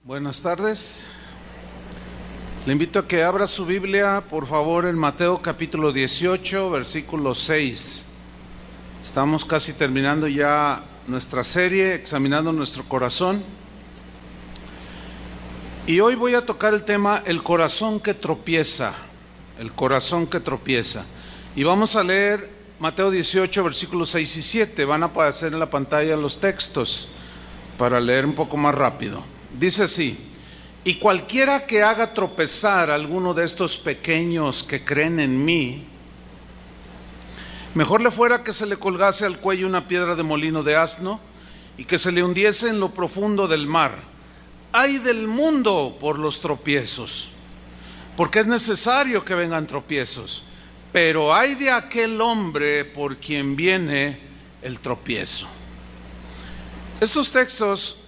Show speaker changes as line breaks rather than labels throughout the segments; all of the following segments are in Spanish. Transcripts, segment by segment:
Buenas tardes. Le invito a que abra su Biblia, por favor, en Mateo capítulo 18, versículo 6. Estamos casi terminando ya nuestra serie, examinando nuestro corazón. Y hoy voy a tocar el tema, el corazón que tropieza. El corazón que tropieza. Y vamos a leer Mateo 18, versículos 6 y 7. Van a aparecer en la pantalla los textos para leer un poco más rápido. Dice así: y cualquiera que haga tropezar a alguno de estos pequeños que creen en mí, mejor le fuera que se le colgase al cuello una piedra de molino de asno y que se le hundiese en lo profundo del mar. Ay del mundo por los tropiezos, porque es necesario que vengan tropiezos, pero ay de aquel hombre por quien viene el tropiezo. Estos textos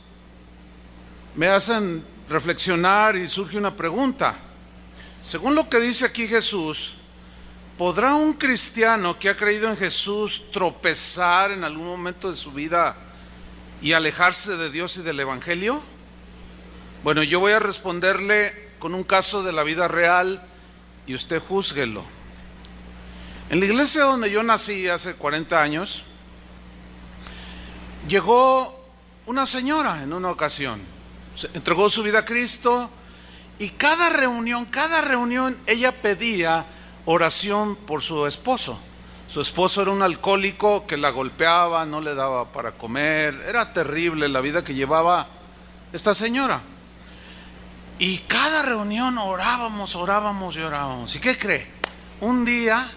me hacen reflexionar y surge una pregunta. Según lo que dice aquí Jesús, ¿podrá un cristiano que ha creído en Jesús tropezar en algún momento de su vida y alejarse de Dios y del Evangelio? Bueno, yo voy a responderle con un caso de la vida real y usted júzguelo. En la iglesia donde yo nací hace 40 años, llegó una señora en una ocasión. Entregó su vida a Cristo y cada reunión ella pedía oración por su esposo. Su esposo era un alcohólico que la golpeaba, no le daba para comer, era terrible la vida que llevaba esta señora. Y cada reunión orábamos. ¿Y qué cree? Un día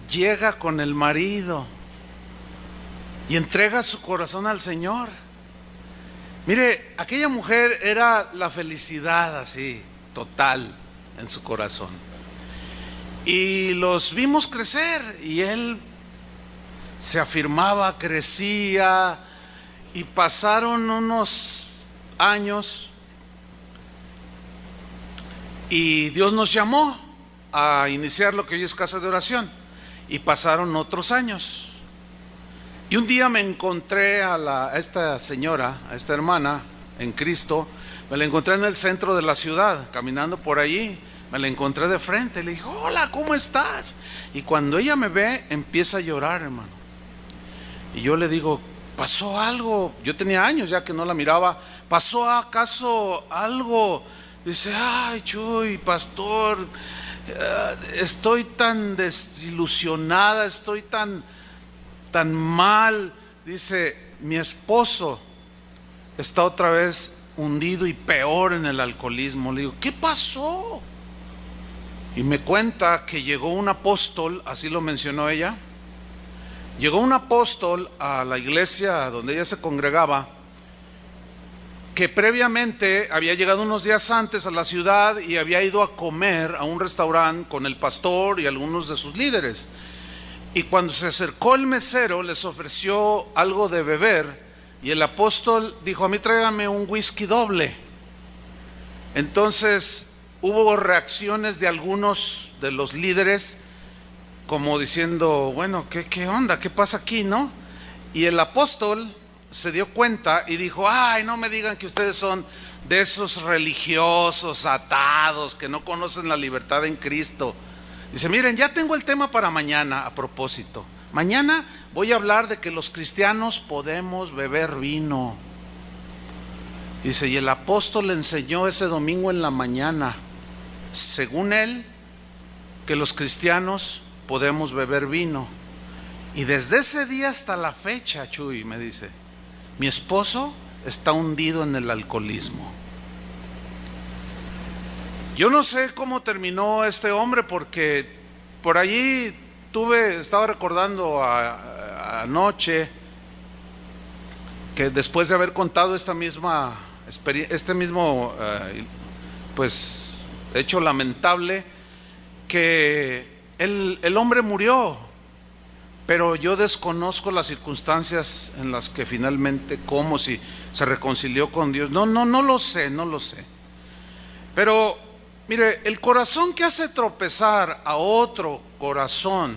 llega con el marido y entrega su corazón al Señor. Mire, aquella mujer era la felicidad así, total en su corazón. Y los vimos crecer y él se afirmaba, crecía, y pasaron unos años y Dios nos llamó a iniciar lo que hoy es casa de oración, y pasaron otros años. Y un día me encontré a esta señora, a esta hermana en Cristo, me la encontré en el centro de la ciudad, caminando por allí, me la encontré de frente, le dije: hola, ¿cómo estás? Y cuando ella me ve, empieza a llorar, hermano. Y yo le digo: ¿pasó algo? Yo tenía años ya que no la miraba. ¿Pasó acaso algo? Dice: ay, Chuy, pastor, estoy tan desilusionada, estoy tan mal. Dice: mi esposo está otra vez hundido y peor en el alcoholismo. Le digo: ¿qué pasó? Y me cuenta que llegó un apóstol, así lo mencionó ella. Llegó un apóstol a la iglesia donde ella se congregaba, que previamente había llegado unos días antes a la ciudad y había ido a comer a un restaurante con el pastor y algunos de sus líderes. Y cuando se acercó el mesero, les ofreció algo de beber, y el apóstol dijo: a mí tráigame un whisky doble. Entonces hubo reacciones de algunos de los líderes, como diciendo: bueno, ¿qué onda? ¿Qué pasa aquí, no? Y el apóstol se dio cuenta y dijo: ay, no me digan que ustedes son de esos religiosos atados que no conocen la libertad en Cristo. Dice: miren, ya tengo el tema para mañana. A propósito, mañana voy a hablar de que los cristianos podemos beber vino. Dice: y el apóstol le enseñó ese domingo en la mañana, según él, que los cristianos podemos beber vino. Y desde ese día hasta la fecha, Chuy, me dice, mi esposo está hundido en el alcoholismo. Yo no sé cómo terminó este hombre, porque por allí estaba recordando anoche que después de haber contado esta misma pues hecho lamentable, que el hombre murió, pero yo desconozco las circunstancias en las que finalmente, cómo, si se reconcilió con Dios, no lo sé. Pero mire, el corazón que hace tropezar a otro corazón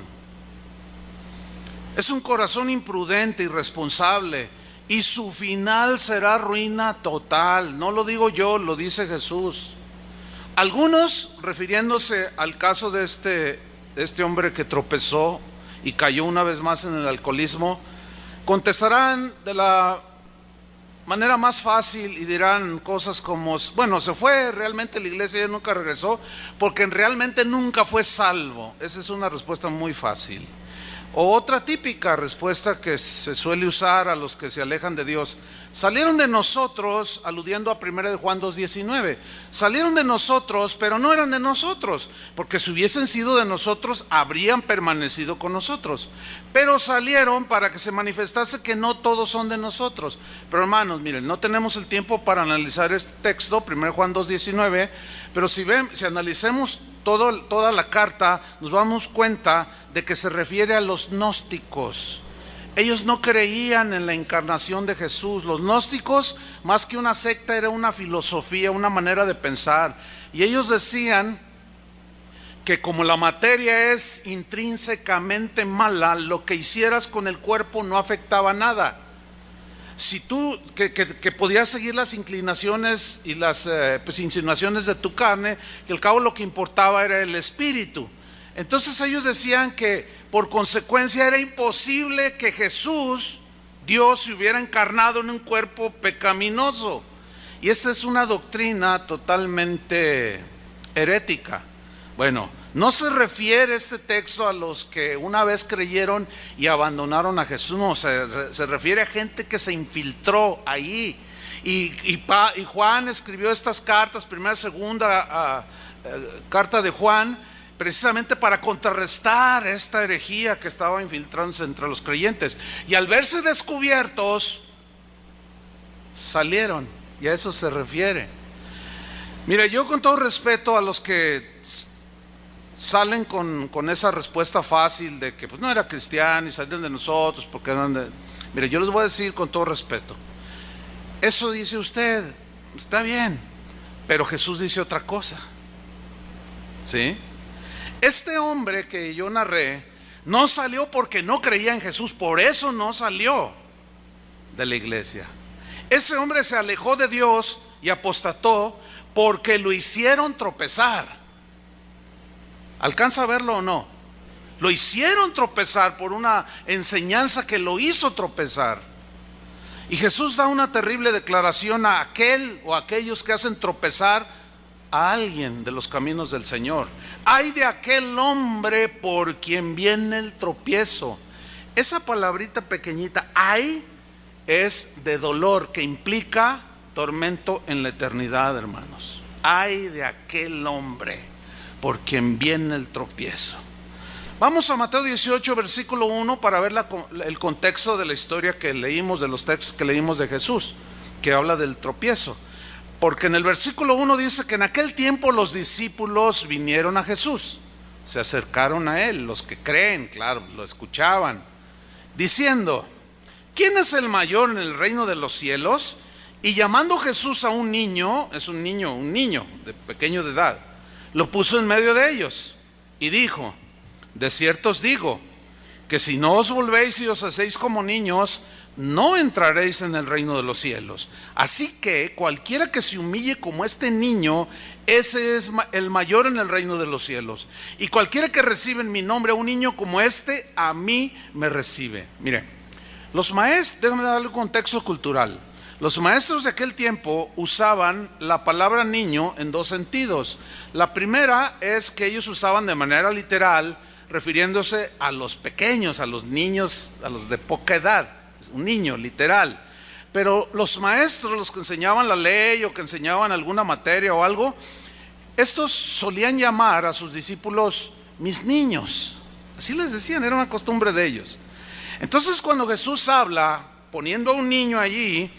es un corazón imprudente, irresponsable, y su final será ruina total. No lo digo yo, lo dice Jesús. Algunos, refiriéndose al caso de este hombre que tropezó y cayó una vez más en el alcoholismo, contestarán de la manera más fácil y dirán cosas como, bueno, se fue realmente a la iglesia y nunca regresó porque realmente nunca fue salvo. Esa es una respuesta muy fácil. O otra típica respuesta que se suele usar a los que se alejan de Dios: salieron de nosotros, aludiendo a 1 de Juan 2:19, salieron de nosotros, pero no eran de nosotros, porque si hubiesen sido de nosotros, habrían permanecido con nosotros, pero salieron para que se manifestase que no todos son de nosotros. Pero hermanos, miren, no tenemos el tiempo para analizar este texto, 1 Juan 2:19, pero si analicemos toda la carta, nos damos cuenta de que se refiere a los gnósticos. Ellos no creían en la encarnación de Jesús. Los gnósticos, más que una secta, era una filosofía, una manera de pensar. Y ellos decían que como la materia es intrínsecamente mala, lo que hicieras con el cuerpo no afectaba nada. Si tú, que podías seguir las inclinaciones y las insinuaciones de tu carne, que al cabo lo que importaba era el espíritu. Entonces ellos decían que por consecuencia era imposible que Jesús, Dios, se hubiera encarnado en un cuerpo pecaminoso. Y esta es una doctrina totalmente herética. Bueno, no se refiere este texto a los que una vez creyeron y abandonaron a Jesús, no, se refiere a gente que se infiltró ahí. Y Juan escribió estas cartas, primera, segunda carta de Juan, precisamente para contrarrestar esta herejía que estaba infiltrándose entre los creyentes. Y al verse descubiertos, salieron, y a eso se refiere. Mire, yo con todo respeto a los que salen con esa respuesta fácil de que pues no era cristiano y salieron de nosotros porque eran de... Mire, yo les voy a decir con todo respeto, eso dice usted, está bien, pero Jesús dice otra cosa, ¿sí? Este hombre que yo narré no salió porque no creía en Jesús, por eso no salió de la iglesia. Ese hombre se alejó de Dios y apostató porque lo hicieron tropezar. ¿Alcanza a verlo o no? Lo hicieron tropezar por una enseñanza que lo hizo tropezar. Y Jesús da una terrible declaración a aquel o aquellos que hacen tropezar a alguien de los caminos del Señor. Ay de aquel hombre por quien viene el tropiezo. Esa palabrita pequeñita, ay, es de dolor, que implica tormento en la eternidad, hermanos. Ay de aquel hombre por quien viene el tropiezo. Vamos a Mateo 18, versículo 1, para ver el contexto de la historia que leímos, de los textos que leímos de Jesús, que habla del tropiezo. Porque en el versículo 1 dice que en aquel tiempo los discípulos vinieron a Jesús, se acercaron a él, los que creen, claro, lo escuchaban, diciendo: ¿quién es el mayor en el reino de los cielos? Y llamando Jesús a un niño, es un niño de pequeño de edad, lo puso en medio de ellos y dijo: de cierto os digo, que si no os volvéis y os hacéis como niños, no entraréis en el reino de los cielos. Así que cualquiera que se humille como este niño, ese es el mayor en el reino de los cielos. Y cualquiera que recibe en mi nombre a un niño como este, a mí me recibe. Mire, los maestros, déjame darle un contexto cultural. Los maestros de aquel tiempo usaban la palabra niño en dos sentidos. La primera es que ellos usaban de manera literal, refiriéndose a los pequeños, a los niños, a los de poca edad. Un niño, literal. Pero los maestros, los que enseñaban la ley o que enseñaban alguna materia o algo, estos solían llamar a sus discípulos mis niños. Así les decían, era una costumbre de ellos. Entonces cuando Jesús habla poniendo a un niño allí,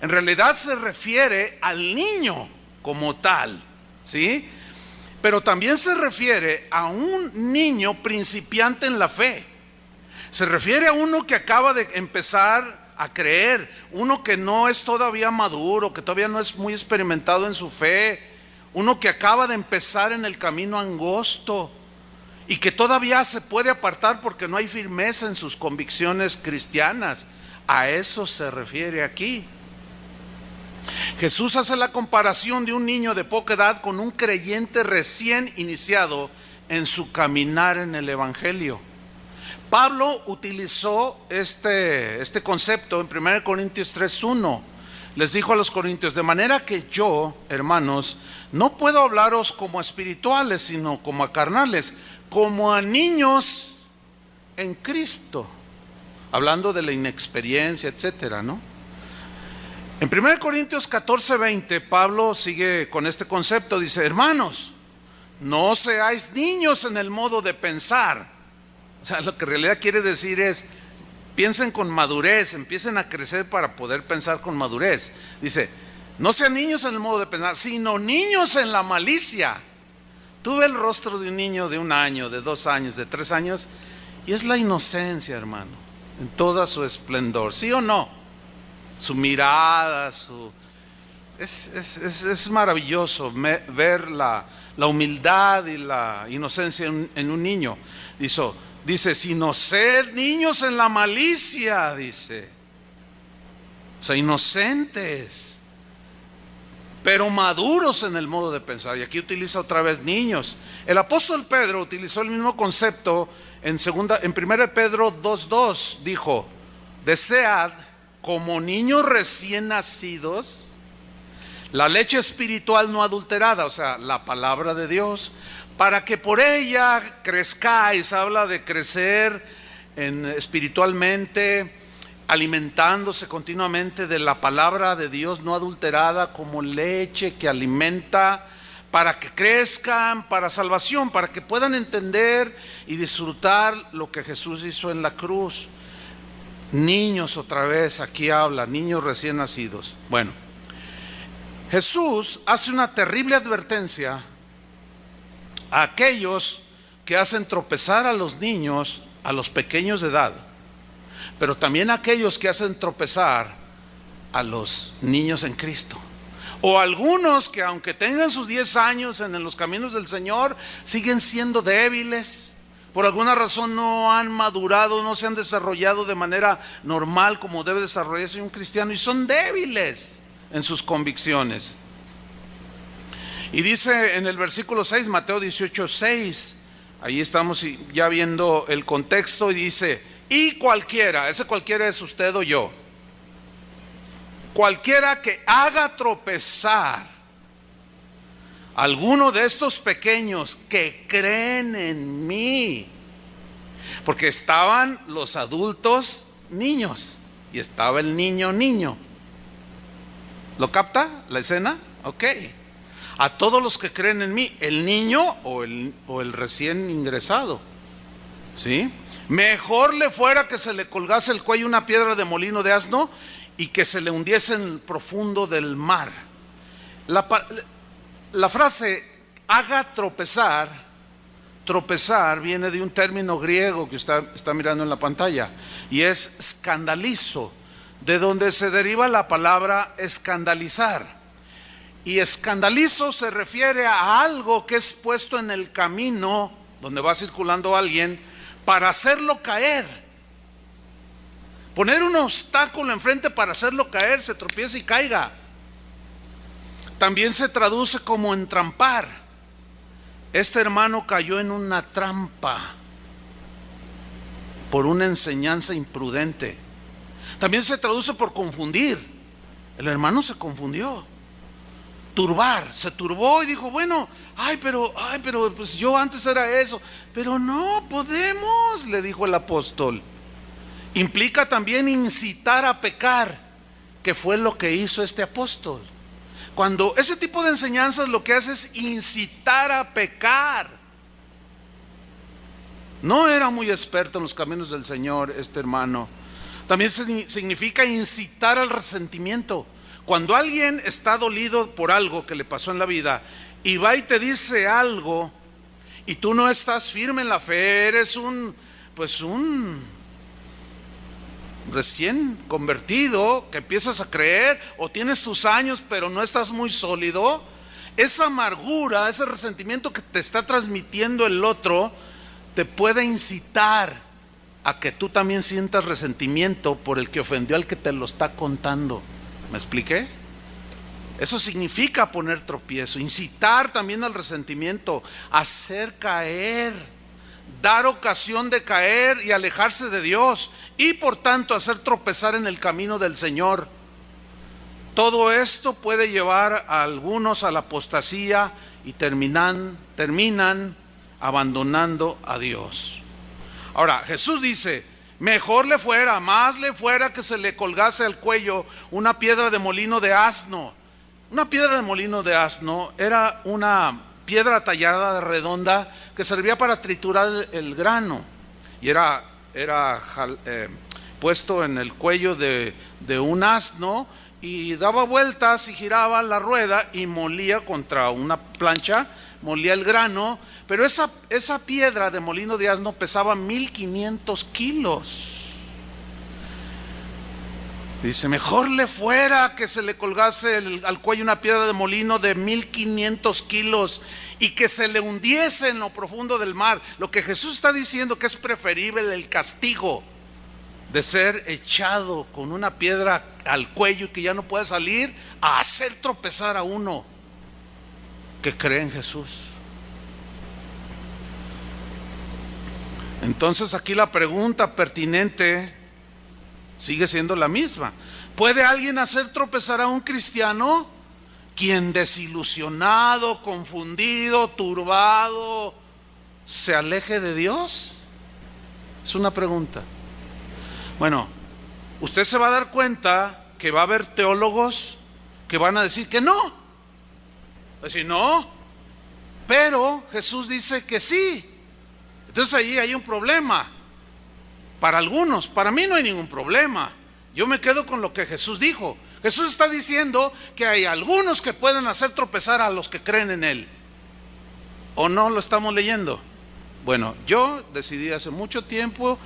en realidad se refiere al niño como tal, ¿sí? Pero también se refiere a un niño principiante en la fe. Se refiere a uno que acaba de empezar a creer, uno que no es todavía maduro, que todavía no es muy experimentado en su fe, uno que acaba de empezar en el camino angosto y que todavía se puede apartar porque no hay firmeza en sus convicciones cristianas. A eso se refiere aquí. Jesús hace la comparación de un niño de poca edad con un creyente recién iniciado en su caminar en el Evangelio. Pablo utilizó este concepto en 1 Corintios 3:1. Les dijo a los corintios: de manera que yo, hermanos, no puedo hablaros como a espirituales, sino como a carnales, como a niños en Cristo. Hablando de la inexperiencia, etcétera, ¿no? En 1 Corintios 14:20, Pablo sigue con este concepto. Dice: hermanos, no seáis niños en el modo de pensar. O sea, lo que en realidad quiere decir es: piensen con madurez, empiecen a crecer para poder pensar con madurez. Dice: no sean niños en el modo de pensar, sino niños en la malicia. Tú ves el rostro de un niño de 1 año, de 2 años, de 3 años, y es la inocencia, hermano, en toda su esplendor, ¿sí o no? Su mirada, es maravilloso ver la humildad y la inocencia en un niño. Dice, sino sed niños en la malicia, dice. O sea, inocentes, pero maduros en el modo de pensar. Y aquí utiliza otra vez niños. El apóstol Pedro utilizó el mismo concepto en 1 Pedro 2:2. Dijo: desead como niños recién nacidos la leche espiritual no adulterada, o sea, la palabra de Dios, para que por ella crezcáis. Habla de crecer espiritualmente, alimentándose continuamente de la palabra de Dios no adulterada, como leche que alimenta, para que crezcan para salvación, para que puedan entender y disfrutar lo que Jesús hizo en la cruz. Niños, otra vez aquí habla, niños recién nacidos. Bueno, Jesús hace una terrible advertencia a aquellos que hacen tropezar a los niños, a los pequeños de edad, pero también a aquellos que hacen tropezar a los niños en Cristo. O algunos que, aunque tengan sus 10 años en los caminos del Señor, siguen siendo débiles. Por alguna razón no han madurado, no se han desarrollado de manera normal como debe desarrollarse un cristiano, y son débiles en sus convicciones. Y dice en el versículo 6, Mateo 18:6, ahí estamos ya viendo el contexto, y dice: y cualquiera, ese cualquiera es usted o yo, cualquiera que haga tropezar a alguno de estos pequeños que creen en mí. Porque estaban los adultos niños y estaba el niño. ¿Lo capta la escena? Ok. A todos los que creen en mí, el niño o el recién ingresado, ¿sí? Mejor le fuera que se le colgase el cuello una piedra de molino de asno y que se le hundiese en el profundo del mar. La frase haga tropezar viene de un término griego que usted está mirando en la pantalla, y es escandalizo, de donde se deriva la palabra escandalizar. Y escandalizo se refiere a algo que es puesto en el camino donde va circulando alguien para hacerlo caer. Poner un obstáculo enfrente para hacerlo caer, se tropiece y caiga. También se traduce como entrampar. Este hermano cayó en una trampa por una enseñanza imprudente. También se traduce por confundir. El hermano se confundió. Turbar, se turbó y dijo: bueno, pero pues yo antes era eso. Pero no podemos, le dijo el apóstol. Implica también incitar a pecar, que fue lo que hizo este apóstol. Cuando ese tipo de enseñanzas lo que hace es incitar a pecar. No era muy experto en los caminos del Señor este hermano. También significa incitar al resentimiento. Cuando alguien está dolido por algo que le pasó en la vida y va y te dice algo y tú no estás firme en la fe, eres un recién convertido que empiezas a creer, o tienes tus años pero no estás muy sólido, esa amargura, ese resentimiento que te está transmitiendo el otro te puede incitar a que tú también sientas resentimiento por el que ofendió al que te lo está contando. ¿Me expliqué? Eso significa poner tropiezo, incitar también al resentimiento, hacer caer, dar ocasión de caer y alejarse de Dios, y por tanto hacer tropezar en el camino del Señor. Todo esto puede llevar a algunos a la apostasía y terminan abandonando a Dios. Ahora, Jesús dice: mejor le fuera, más le fuera que se le colgase al cuello una piedra de molino de asno. Una piedra de molino de asno era una piedra tallada redonda que servía para triturar el grano, y era puesto en el cuello de un asno, y daba vueltas y giraba la rueda y molía contra una plancha, molía el grano. Pero esa piedra de molino de asno pesaba 1500 kilos. Dice: mejor le fuera que se le colgase al cuello una piedra de molino de 1500 kilos y que se le hundiese en lo profundo del mar. Lo que Jesús está diciendo, que es preferible el castigo de ser echado con una piedra al cuello y que ya no pueda salir, a hacer tropezar a uno que cree en Jesús. Entonces aquí la pregunta pertinente sigue siendo la misma: ¿puede alguien hacer tropezar a un cristiano quien desilusionado, confundido, turbado, se aleje de Dios? Es una pregunta. Bueno, usted se va a dar cuenta que va a haber teólogos que van a decir que no. Va a decir: no, pero Jesús dice que sí. Entonces ahí hay un problema para algunos. Para mí no hay ningún problema. Yo me quedo con lo que Jesús dijo. Jesús está diciendo que hay algunos que pueden hacer tropezar a los que creen en Él. ¿O no lo estamos leyendo? Bueno, yo decidí hace mucho tiempo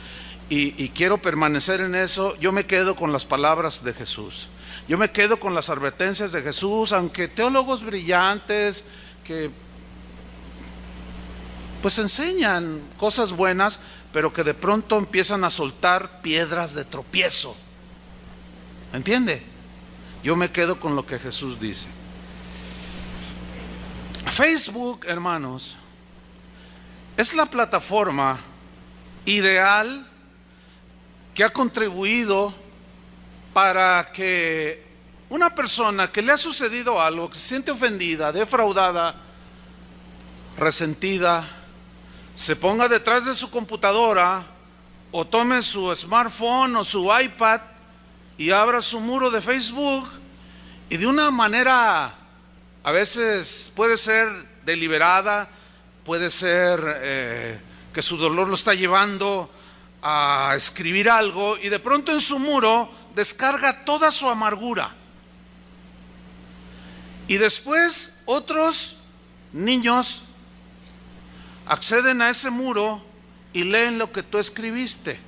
y quiero permanecer en eso. Yo me quedo con las palabras de Jesús. Yo me quedo con las advertencias de Jesús, aunque teólogos brillantes que pues enseñan cosas buenas, pero que de pronto empiezan a soltar piedras de tropiezo. ¿Entiende? Yo me quedo con lo que Jesús dice. Facebook, hermanos, es la plataforma ideal que ha contribuido para que una persona que le ha sucedido algo, que se siente ofendida, defraudada, resentida, se ponga detrás de su computadora o tome su smartphone o su iPad y abra su muro de Facebook, y de una manera, a veces puede ser deliberada, puede ser que su dolor lo está llevando a escribir algo, y de pronto en su muro descarga toda su amargura. Y después otros niños acceden a ese muro y leen lo que tú escribiste.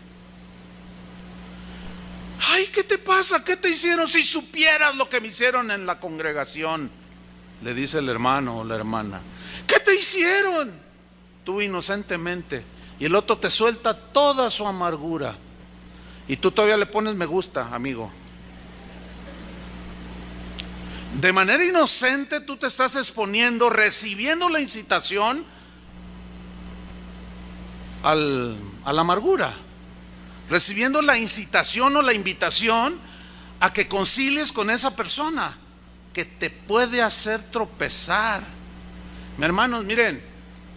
Ay, ¿qué te pasa? ¿Qué te hicieron? Si supieras lo que me hicieron en la congregación, le dice el hermano o la hermana. ¿Qué te hicieron? Tú inocentemente. Y el otro te suelta toda su amargura. Y tú todavía le pones me gusta, amigo. De manera inocente tú te estás exponiendo, recibiendo la incitación a la amargura, recibiendo la incitación o la invitación a que concilies con esa persona que te puede hacer tropezar. Mis hermanos, miren,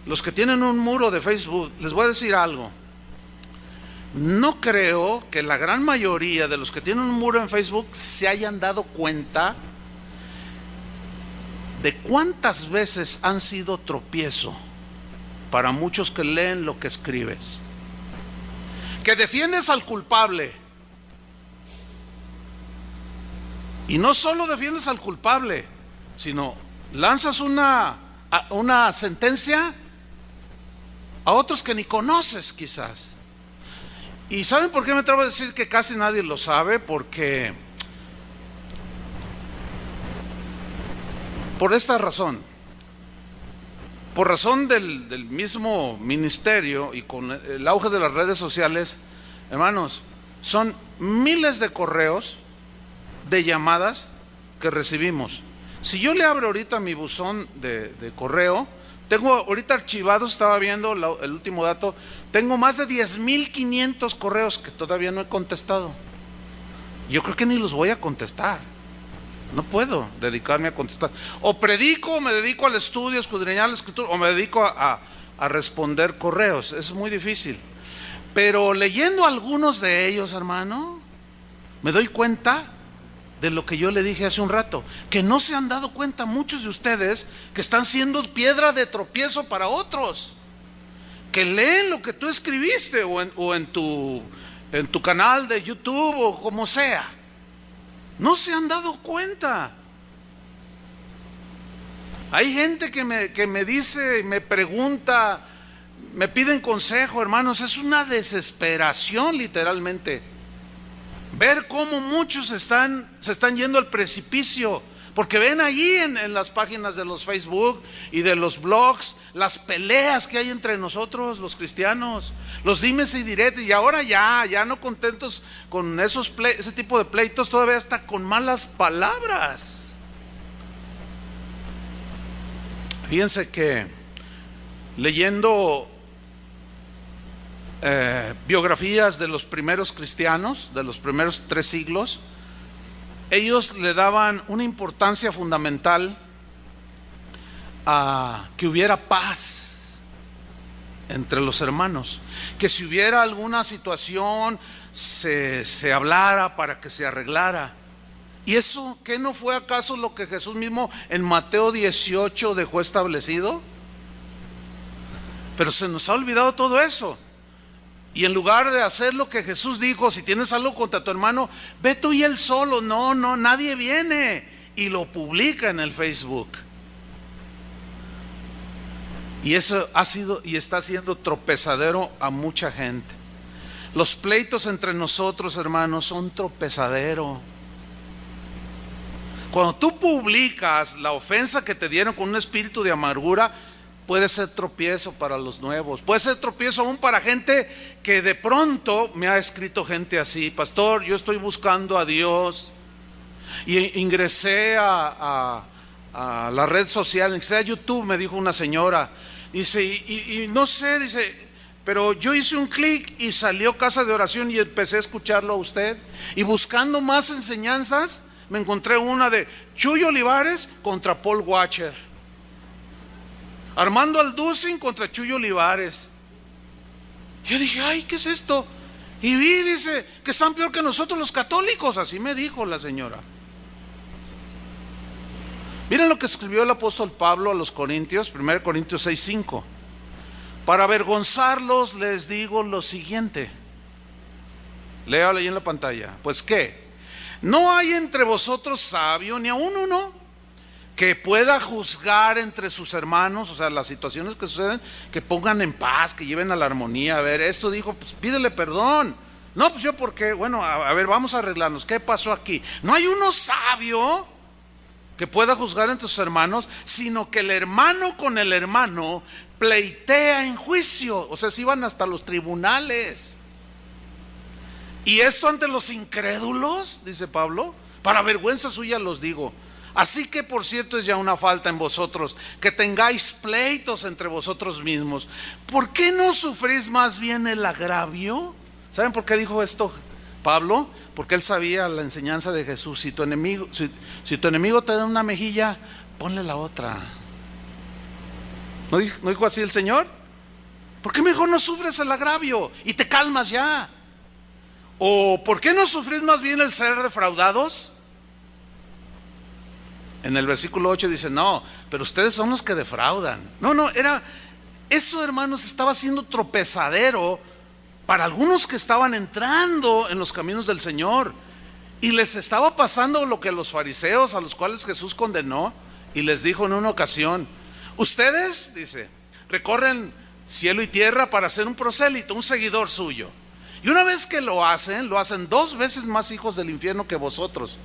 los que tienen un muro de Facebook, les voy a decir algo. No creo que la gran mayoría de los que tienen un muro en Facebook se hayan dado cuenta de cuántas veces han sido tropiezo para muchos que leen lo que escribes. Que defiendes al culpable. Y no solo defiendes al culpable, sino lanzas una sentencia a otros que ni conoces quizás. ¿Y saben por qué me atrevo a decir que casi nadie lo sabe? Porque por esta razón, por razón del mismo ministerio y con el auge de las redes sociales, Hermanos, son miles de correos, de llamadas que recibimos. Si yo le abro ahorita mi buzón de correo, tengo ahorita archivados, estaba viendo el último dato, tengo más de 10,500 correos que todavía no he contestado. Yo creo que ni los voy a contestar. No puedo dedicarme a contestar. O predico, o me dedico al estudio, a escudriñar la escritura, o me dedico a responder correos. Es muy difícil. Pero leyendo algunos de ellos, hermano, me doy cuenta de lo que yo le dije hace un rato, que no se han dado cuenta muchos de ustedes que están siendo piedra de tropiezo para otros, que leen lo que tú escribiste o en tu canal de YouTube o como sea. No se han dado cuenta. Hay gente que me dice, me pregunta, me piden consejo, hermanos. Es una desesperación literalmente ver cómo muchos se están yendo al precipicio, porque ven allí en las páginas de los Facebook y de los blogs las peleas que hay entre nosotros los cristianos, los dimes y diretes, y ahora ya no contentos con ese tipo de pleitos, todavía está con malas palabras. Fíjense que leyendo biografías de los primeros cristianos, de los primeros 3 siglos, ellos le daban una importancia fundamental a que hubiera paz entre los hermanos, que si hubiera alguna situación se hablara para que se arreglara. ¿Y eso qué no fue acaso lo que Jesús mismo en Mateo 18 dejó establecido? Pero se nos ha olvidado todo eso. Y en lugar de hacer lo que Jesús dijo, si tienes algo contra tu hermano, ve tú y él solo. No, nadie viene. Y lo publica en el Facebook. Y eso ha sido y está siendo tropezadero a mucha gente. Los pleitos entre nosotros, hermanos, son tropezadero. Cuando tú publicas la ofensa que te dieron con un espíritu de amargura, puede ser tropiezo para los nuevos, puede ser tropiezo aún para gente que de pronto me ha escrito gente así: pastor, yo estoy buscando a Dios y ingresé a la red social, ingresé a YouTube, me dijo una señora, dice, y no sé, dice, pero yo hice un clic y salió Casa de Oración y empecé a escucharlo a usted, y buscando más enseñanzas me encontré una de Chuy Olivares contra Paul Washer, Armando Alducin contra Chuy Olivares. Yo dije, ay, ¿qué es esto? Y vi, dice, que están peor que nosotros los católicos. Así me dijo la señora. Miren lo que escribió el apóstol Pablo a los Corintios, 1 Corintios 6:5. Para avergonzarlos les digo lo siguiente. Léalo ahí en la pantalla. Pues ¿qué? ¿No hay entre vosotros sabio, ni aun uno, que pueda juzgar entre sus hermanos? O sea, las situaciones que suceden, que pongan en paz, que lleven a la armonía. A ver, esto dijo, pues pídele perdón. No, pues yo, ¿por qué? Bueno, a ver, vamos a arreglarnos. ¿Qué pasó aquí? No hay uno sabio que pueda juzgar entre sus hermanos, sino que el hermano con el hermano pleitea en juicio. O sea, se iban hasta los tribunales. Y esto ante los incrédulos, dice Pablo, para vergüenza suya los digo. Así que, por cierto, es ya una falta en vosotros que tengáis pleitos entre vosotros mismos. ¿Por qué no sufrís más bien el agravio? ¿Saben por qué dijo esto Pablo? Porque él sabía la enseñanza de Jesús. Si tu enemigo te da una mejilla, ponle la otra. ¿No dijo así el Señor? ¿Por qué mejor no sufres el agravio y te calmas ya? ¿O por qué no sufrís más bien el ser defraudados? En el versículo 8 dice, no, pero ustedes son los que defraudan. Eso, hermanos, estaba siendo tropezadero para algunos que estaban entrando en los caminos del Señor. Y les estaba pasando lo que los fariseos, a los cuales Jesús condenó, y les dijo en una ocasión, ustedes, dice, recorren cielo y tierra para ser un prosélito, un seguidor suyo. Y una vez que lo hacen 2 veces más hijos del infierno que vosotros.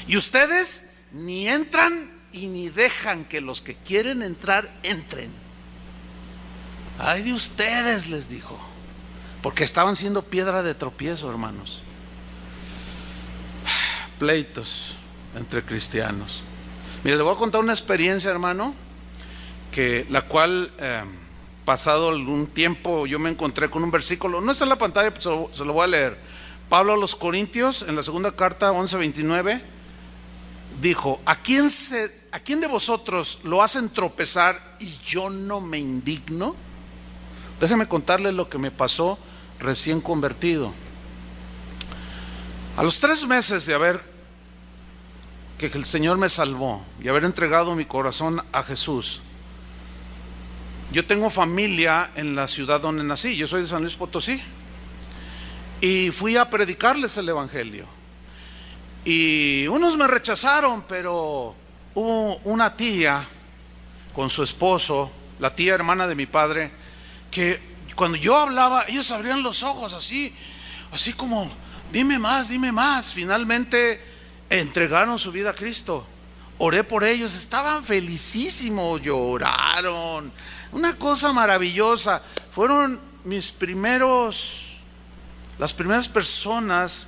Y ustedes ni entran y ni dejan que los que quieren entrar entren. Ay de ustedes, les dijo, porque estaban siendo piedra de tropiezo, hermanos. Pleitos entre cristianos. Mire, le voy a contar una experiencia, hermano, que la cual pasado algún tiempo yo me encontré con un versículo, no está en la pantalla, pero se lo voy a leer. Pablo a los Corintios, en la segunda carta 11:29, dijo: ¿a quién de vosotros lo hacen tropezar y yo no me indigno? Déjeme contarle lo que me pasó recién convertido. A los 3 meses de que el Señor me salvó y haber entregado mi corazón a Jesús, yo tengo familia en la ciudad donde nací, yo soy de San Luis Potosí, y fui a predicarles el evangelio. Y unos me rechazaron, pero hubo una tía con su esposo, la tía hermana de mi padre, que cuando yo hablaba, ellos abrían los ojos así como, dime más, dime más. Finalmente entregaron su vida a Cristo. Oré por ellos, estaban felicísimos, lloraron, una cosa maravillosa. Fueron las primeras personas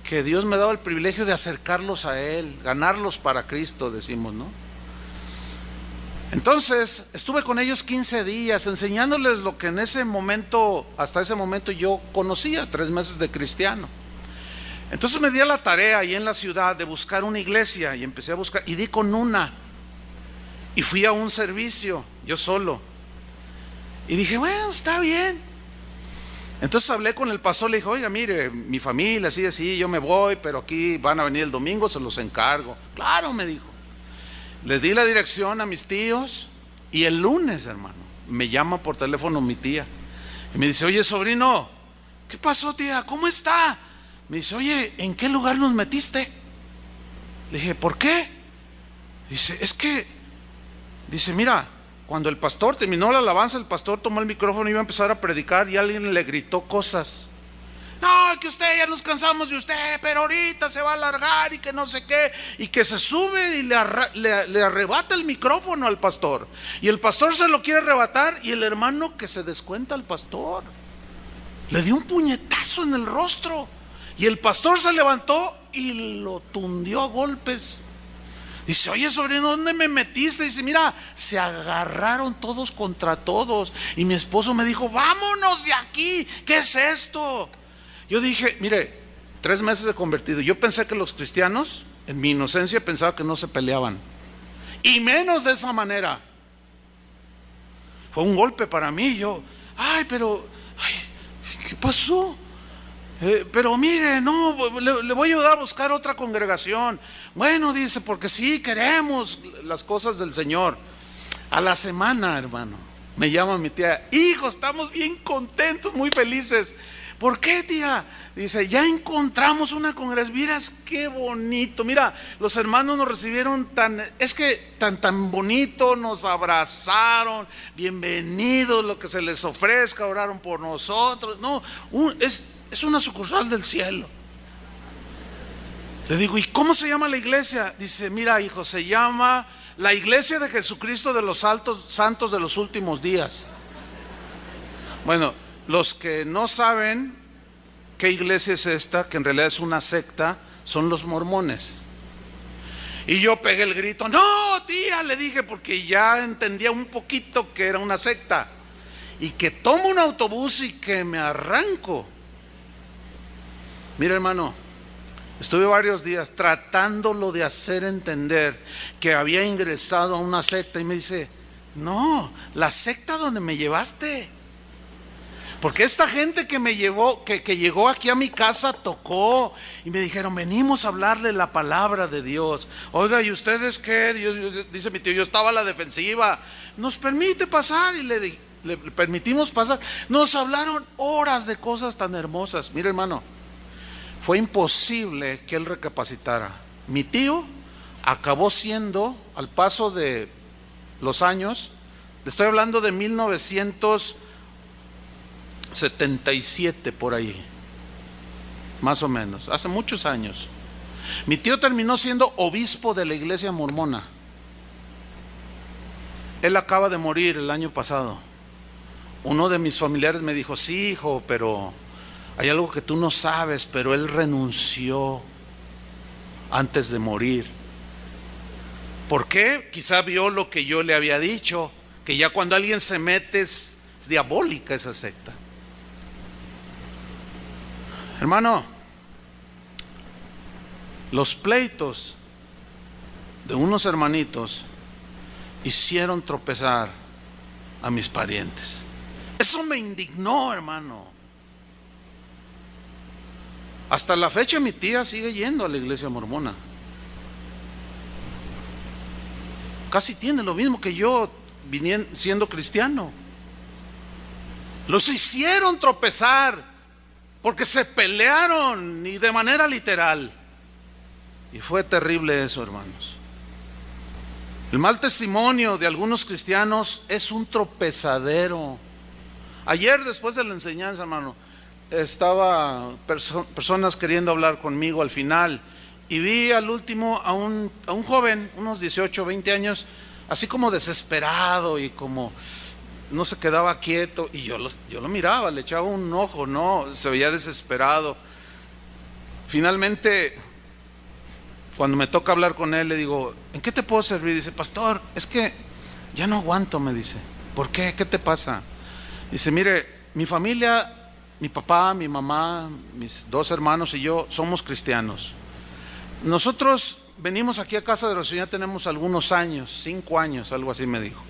que Dios me daba el privilegio de acercarlos a Él, ganarlos para Cristo, decimos, ¿no? Entonces estuve con ellos 15 días enseñándoles lo que hasta ese momento yo conocía, 3 meses de cristiano. Entonces me di a la tarea ahí en la ciudad de buscar una iglesia, y empecé a buscar, y di con una, y fui a un servicio yo solo, y dije, bueno, está bien. Entonces hablé con el pastor, le dije, oiga, mire, mi familia así, yo me voy, pero aquí van a venir el domingo, se los encargo. Claro, me dijo. Les di la dirección a mis tíos, y el lunes, hermano, me llama por teléfono mi tía y me dice, oye, sobrino, ¿qué pasó, tía? ¿Cómo está? Me dice, oye, ¿en qué lugar nos metiste? Le dije, ¿por qué? Dice, dice, mira, cuando el pastor terminó la alabanza, el pastor tomó el micrófono y iba a empezar a predicar, y alguien le gritó cosas. No, que usted, ya nos cansamos de usted, pero ahorita se va a alargar y que no sé qué, y que se sube y le arrebata el micrófono al pastor, y el pastor se lo quiere arrebatar, y el hermano que se descuenta al pastor le dio un puñetazo en el rostro, y el pastor se levantó y lo tundió a golpes. Dice, oye, sobrino, ¿dónde me metiste? Dice, mira, se agarraron todos contra todos, y mi esposo me dijo, vámonos de aquí, ¿qué es esto? Yo dije, mire, 3 meses de convertido, yo pensé que los cristianos, en mi inocencia, pensaba que no se peleaban, y menos de esa manera. Fue un golpe para mí. Yo, ¿qué pasó? Pero mire, no, le voy a ayudar a buscar otra congregación. Bueno, dice, porque sí queremos las cosas del Señor. A la semana, hermano, me llama mi tía, hijo, estamos bien contentos, muy felices. ¿Por qué, tía? Dice, ya encontramos una congregación. Miras qué bonito. Mira, los hermanos nos recibieron tan bonito, nos abrazaron, bienvenidos, lo que se les ofrezca, oraron por nosotros. No, es una sucursal del cielo. Le digo, ¿y cómo se llama la iglesia? Dice, mira, hijo, se llama la Iglesia de Jesucristo de los Santos de los Últimos Días. Bueno, los que no saben qué iglesia es esta, que en realidad es una secta, son los mormones. Y yo pegué el grito, no, tía, le dije, porque ya entendía un poquito que era una secta. Y que tomo un autobús y que me arranco. Mira, hermano, estuve varios días tratándolo de hacer entender que había ingresado a una secta, y me dice, no, la secta donde me llevaste. Porque esta gente que me llevó, que llegó aquí a mi casa, tocó y me dijeron, venimos a hablarle la palabra de Dios. Oiga, ¿y ustedes qué? Dice mi tío, yo estaba a la defensiva. ¿Nos permite pasar? Y le permitimos pasar. Nos hablaron horas de cosas tan hermosas. Mira, hermano, fue imposible que él recapacitara. Mi tío acabó siendo, al paso de los años, le estoy hablando de 1977 por ahí, más o menos, hace muchos años. Mi tío terminó siendo obispo de la iglesia mormona. Él acaba de morir el año pasado. Uno de mis familiares me dijo: sí, hijo, pero hay algo que tú no sabes, pero él renunció antes de morir. ¿Por qué? Quizá vio lo que yo le había dicho, que ya cuando alguien se mete es diabólica esa secta. Hermano, los pleitos de unos hermanitos hicieron tropezar a mis parientes. Eso me indignó, hermano. Hasta la fecha mi tía sigue yendo a la iglesia mormona. Casi tiene lo mismo que yo siendo cristiano. Los hicieron tropezar porque se pelearon, y de manera literal. Y fue terrible eso, hermanos. El mal testimonio de algunos cristianos es un tropezadero. Ayer, después de la enseñanza, hermano, estaba personas queriendo hablar conmigo al final, y vi al último a un joven, unos 18, 20 años, así como desesperado y como no se quedaba quieto, y yo lo miraba, le echaba un ojo, no, se veía desesperado. Finalmente, cuando me toca hablar con él, le digo: ¿en qué te puedo servir? Dice: pastor, es que ya no aguanto, me dice. ¿Por qué? ¿Qué te pasa? Dice: mire, mi familia, mi papá, mi mamá, mis 2 hermanos y yo somos cristianos. Nosotros venimos aquí a Casa de Oración, ya tenemos algunos años, 5 años, algo así me dijo.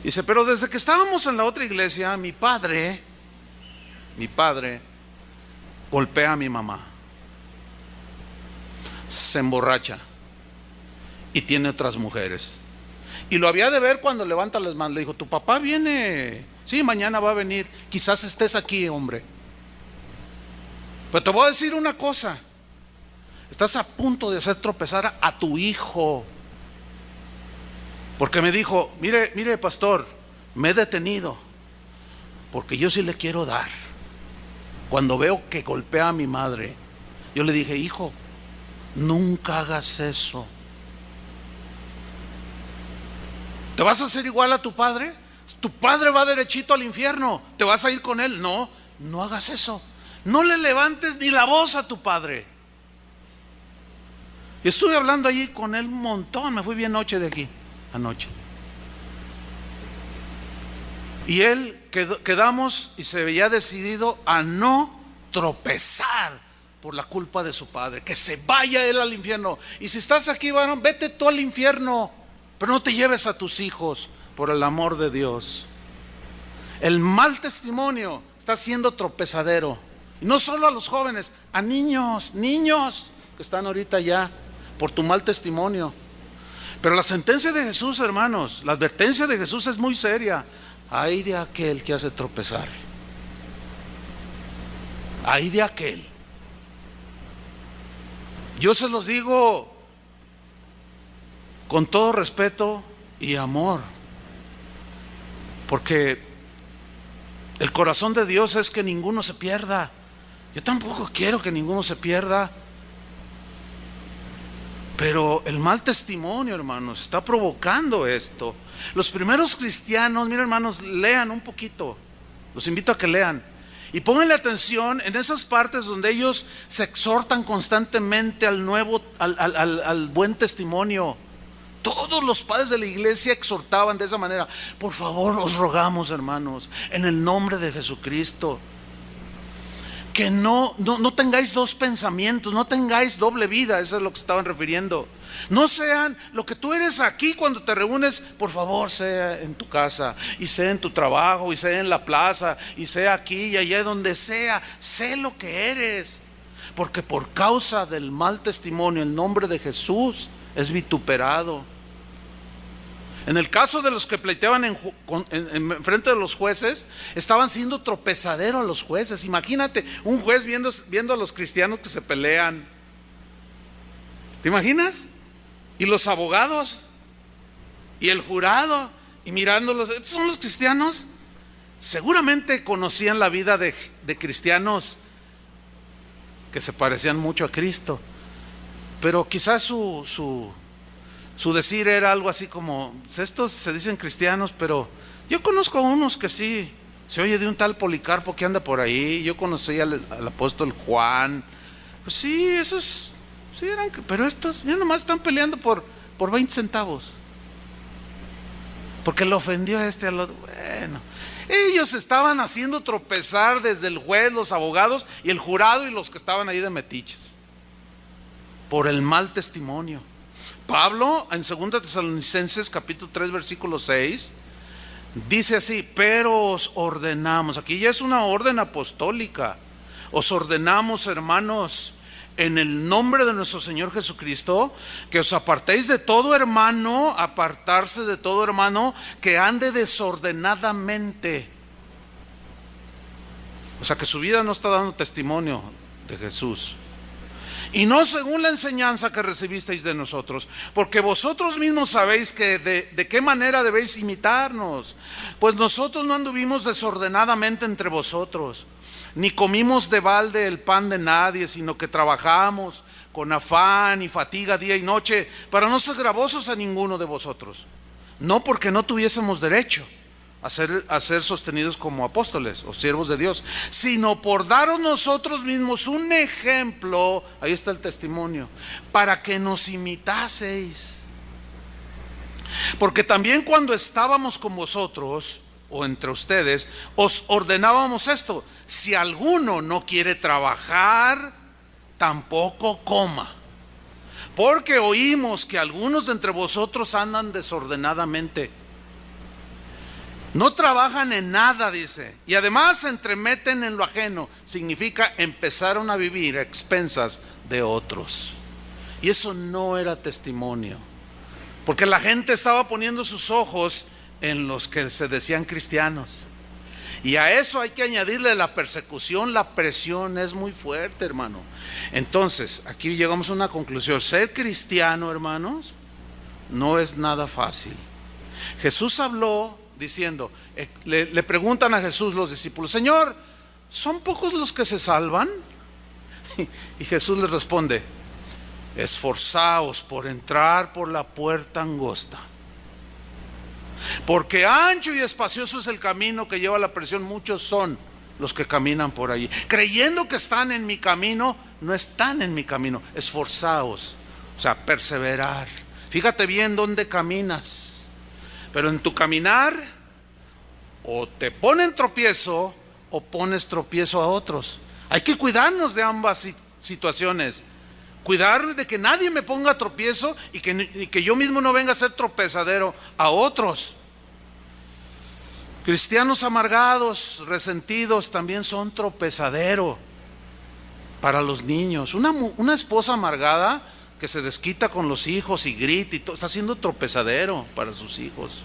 Dice: pero desde que estábamos en la otra iglesia, mi padre golpea a mi mamá, se emborracha y tiene otras mujeres. Y lo había de ver cuando levanta las manos. Le dijo: tu papá viene, sí, mañana va a venir, quizás estés aquí, hombre. Pero te voy a decir una cosa: estás a punto de hacer tropezar a tu hijo. Porque me dijo: mire pastor, me he detenido porque yo sí le quiero dar. Cuando veo que golpea a mi madre, yo le dije: hijo, nunca hagas eso. ¿Te vas a hacer igual a tu padre? Tu padre va derechito al infierno, ¿te vas a ir con él? No, no hagas eso. No le levantes ni la voz a tu padre. Y estuve hablando allí con él un montón. Me fui bien noche de aquí, anoche. Y él quedamos y se veía decidido a no tropezar por la culpa de su padre, que se vaya él al infierno. Y si estás aquí, varón, vete tú al infierno, pero no te lleves a tus hijos, por el amor de Dios. El mal testimonio está siendo tropezadero, y no solo a los jóvenes, a niños que están ahorita ya por tu mal testimonio. Pero la sentencia de Jesús, hermanos, la advertencia de Jesús es muy seria. Ay de aquel que hace tropezar, ay de aquel. Yo se los digo con todo respeto y amor, porque el corazón de Dios es que ninguno se pierda. Yo tampoco quiero que ninguno se pierda, pero el mal testimonio, hermanos, está provocando esto. Los primeros cristianos, miren, hermanos, lean un poquito, los invito a que lean y pónganle atención en esas partes donde ellos se exhortan constantemente al buen testimonio. Todos los padres de la iglesia exhortaban de esa manera: por favor, os rogamos, hermanos, en el nombre de Jesucristo, que no tengáis 2 pensamientos, no tengáis doble vida. Eso es lo que estaban refiriendo. No sean lo que tú eres aquí cuando te reúnes, por favor, sea en tu casa, y sea en tu trabajo, y sea en la plaza, y sea aquí y allá, donde sea. Sé lo que eres, porque por causa del mal testimonio el nombre de Jesús es vituperado. En el caso de los que pleiteaban en frente de los jueces, estaban siendo tropezadero a los jueces. Imagínate un juez viendo a los cristianos que se pelean. ¿Te imaginas? Y los abogados y el jurado, y mirándolos. ¿Estos son los cristianos? Seguramente conocían la vida de cristianos que se parecían mucho a Cristo, pero quizás su decir era algo así como: estos se dicen cristianos, pero yo conozco a unos que sí Se oye de un tal Policarpo que anda por ahí. Yo conocí al apóstol Juan. Pues sí, esos, sí eran, pero estos ya nomás están peleando por 20 centavos. Porque le ofendió a este al otro. Bueno, ellos estaban haciendo tropezar desde el juez, los abogados y el jurado y los que estaban ahí de metiches. Por el mal testimonio. Pablo en 2 Tesalonicenses capítulo 3 versículo 6 dice así: pero os ordenamos, aquí ya es una orden apostólica, os ordenamos, hermanos, en el nombre de nuestro Señor Jesucristo, que os apartéis de todo hermano, apartarse de todo hermano que ande desordenadamente. O sea que su vida no está dando testimonio de Jesús. Y no según la enseñanza que recibisteis de nosotros, porque vosotros mismos sabéis que de qué manera debéis imitarnos. Pues nosotros no anduvimos desordenadamente entre vosotros, ni comimos de balde el pan de nadie, sino que trabajamos con afán y fatiga día y noche, para no ser gravosos a ninguno de vosotros. No porque no tuviésemos derecho a ser sostenidos como apóstoles o siervos de Dios, sino por daros nosotros mismos un ejemplo, ahí está el testimonio, para que nos imitaseis. Porque también cuando estábamos con vosotros o entre ustedes, os ordenábamos esto: si alguno no quiere trabajar, tampoco coma. Porque oímos que algunos de entre vosotros andan desordenadamente. No trabajan en nada, dice, y además se entremeten en lo ajeno. Significa empezaron a vivir a expensas de otros. Y eso no era testimonio, porque la gente estaba poniendo sus ojos en los que se decían cristianos. Y a eso hay que añadirle la persecución, la presión es muy fuerte, hermano. Entonces, aquí llegamos a una conclusión: ser cristiano, hermanos, no es nada fácil. Jesús habló diciendo, le preguntan a Jesús los discípulos: Señor, ¿son pocos los que se salvan? Y Jesús les responde: esforzaos por entrar por la puerta angosta, porque ancho y espacioso es el camino que lleva a la perdición, muchos son los que caminan por allí. Creyendo que están en mi camino, no están en mi camino. Esforzaos, o sea, perseverar. Fíjate bien dónde caminas. Pero en tu caminar, o te ponen tropiezo, o pones tropiezo a otros. Hay que cuidarnos de ambas situaciones. Cuidar de que nadie me ponga tropiezo y que yo mismo no venga a ser tropezadero a otros. Cristianos amargados, resentidos, también son tropezadero para los niños. Una esposa amargada que se desquita con los hijos y grita y todo, está siendo tropezadero para sus hijos.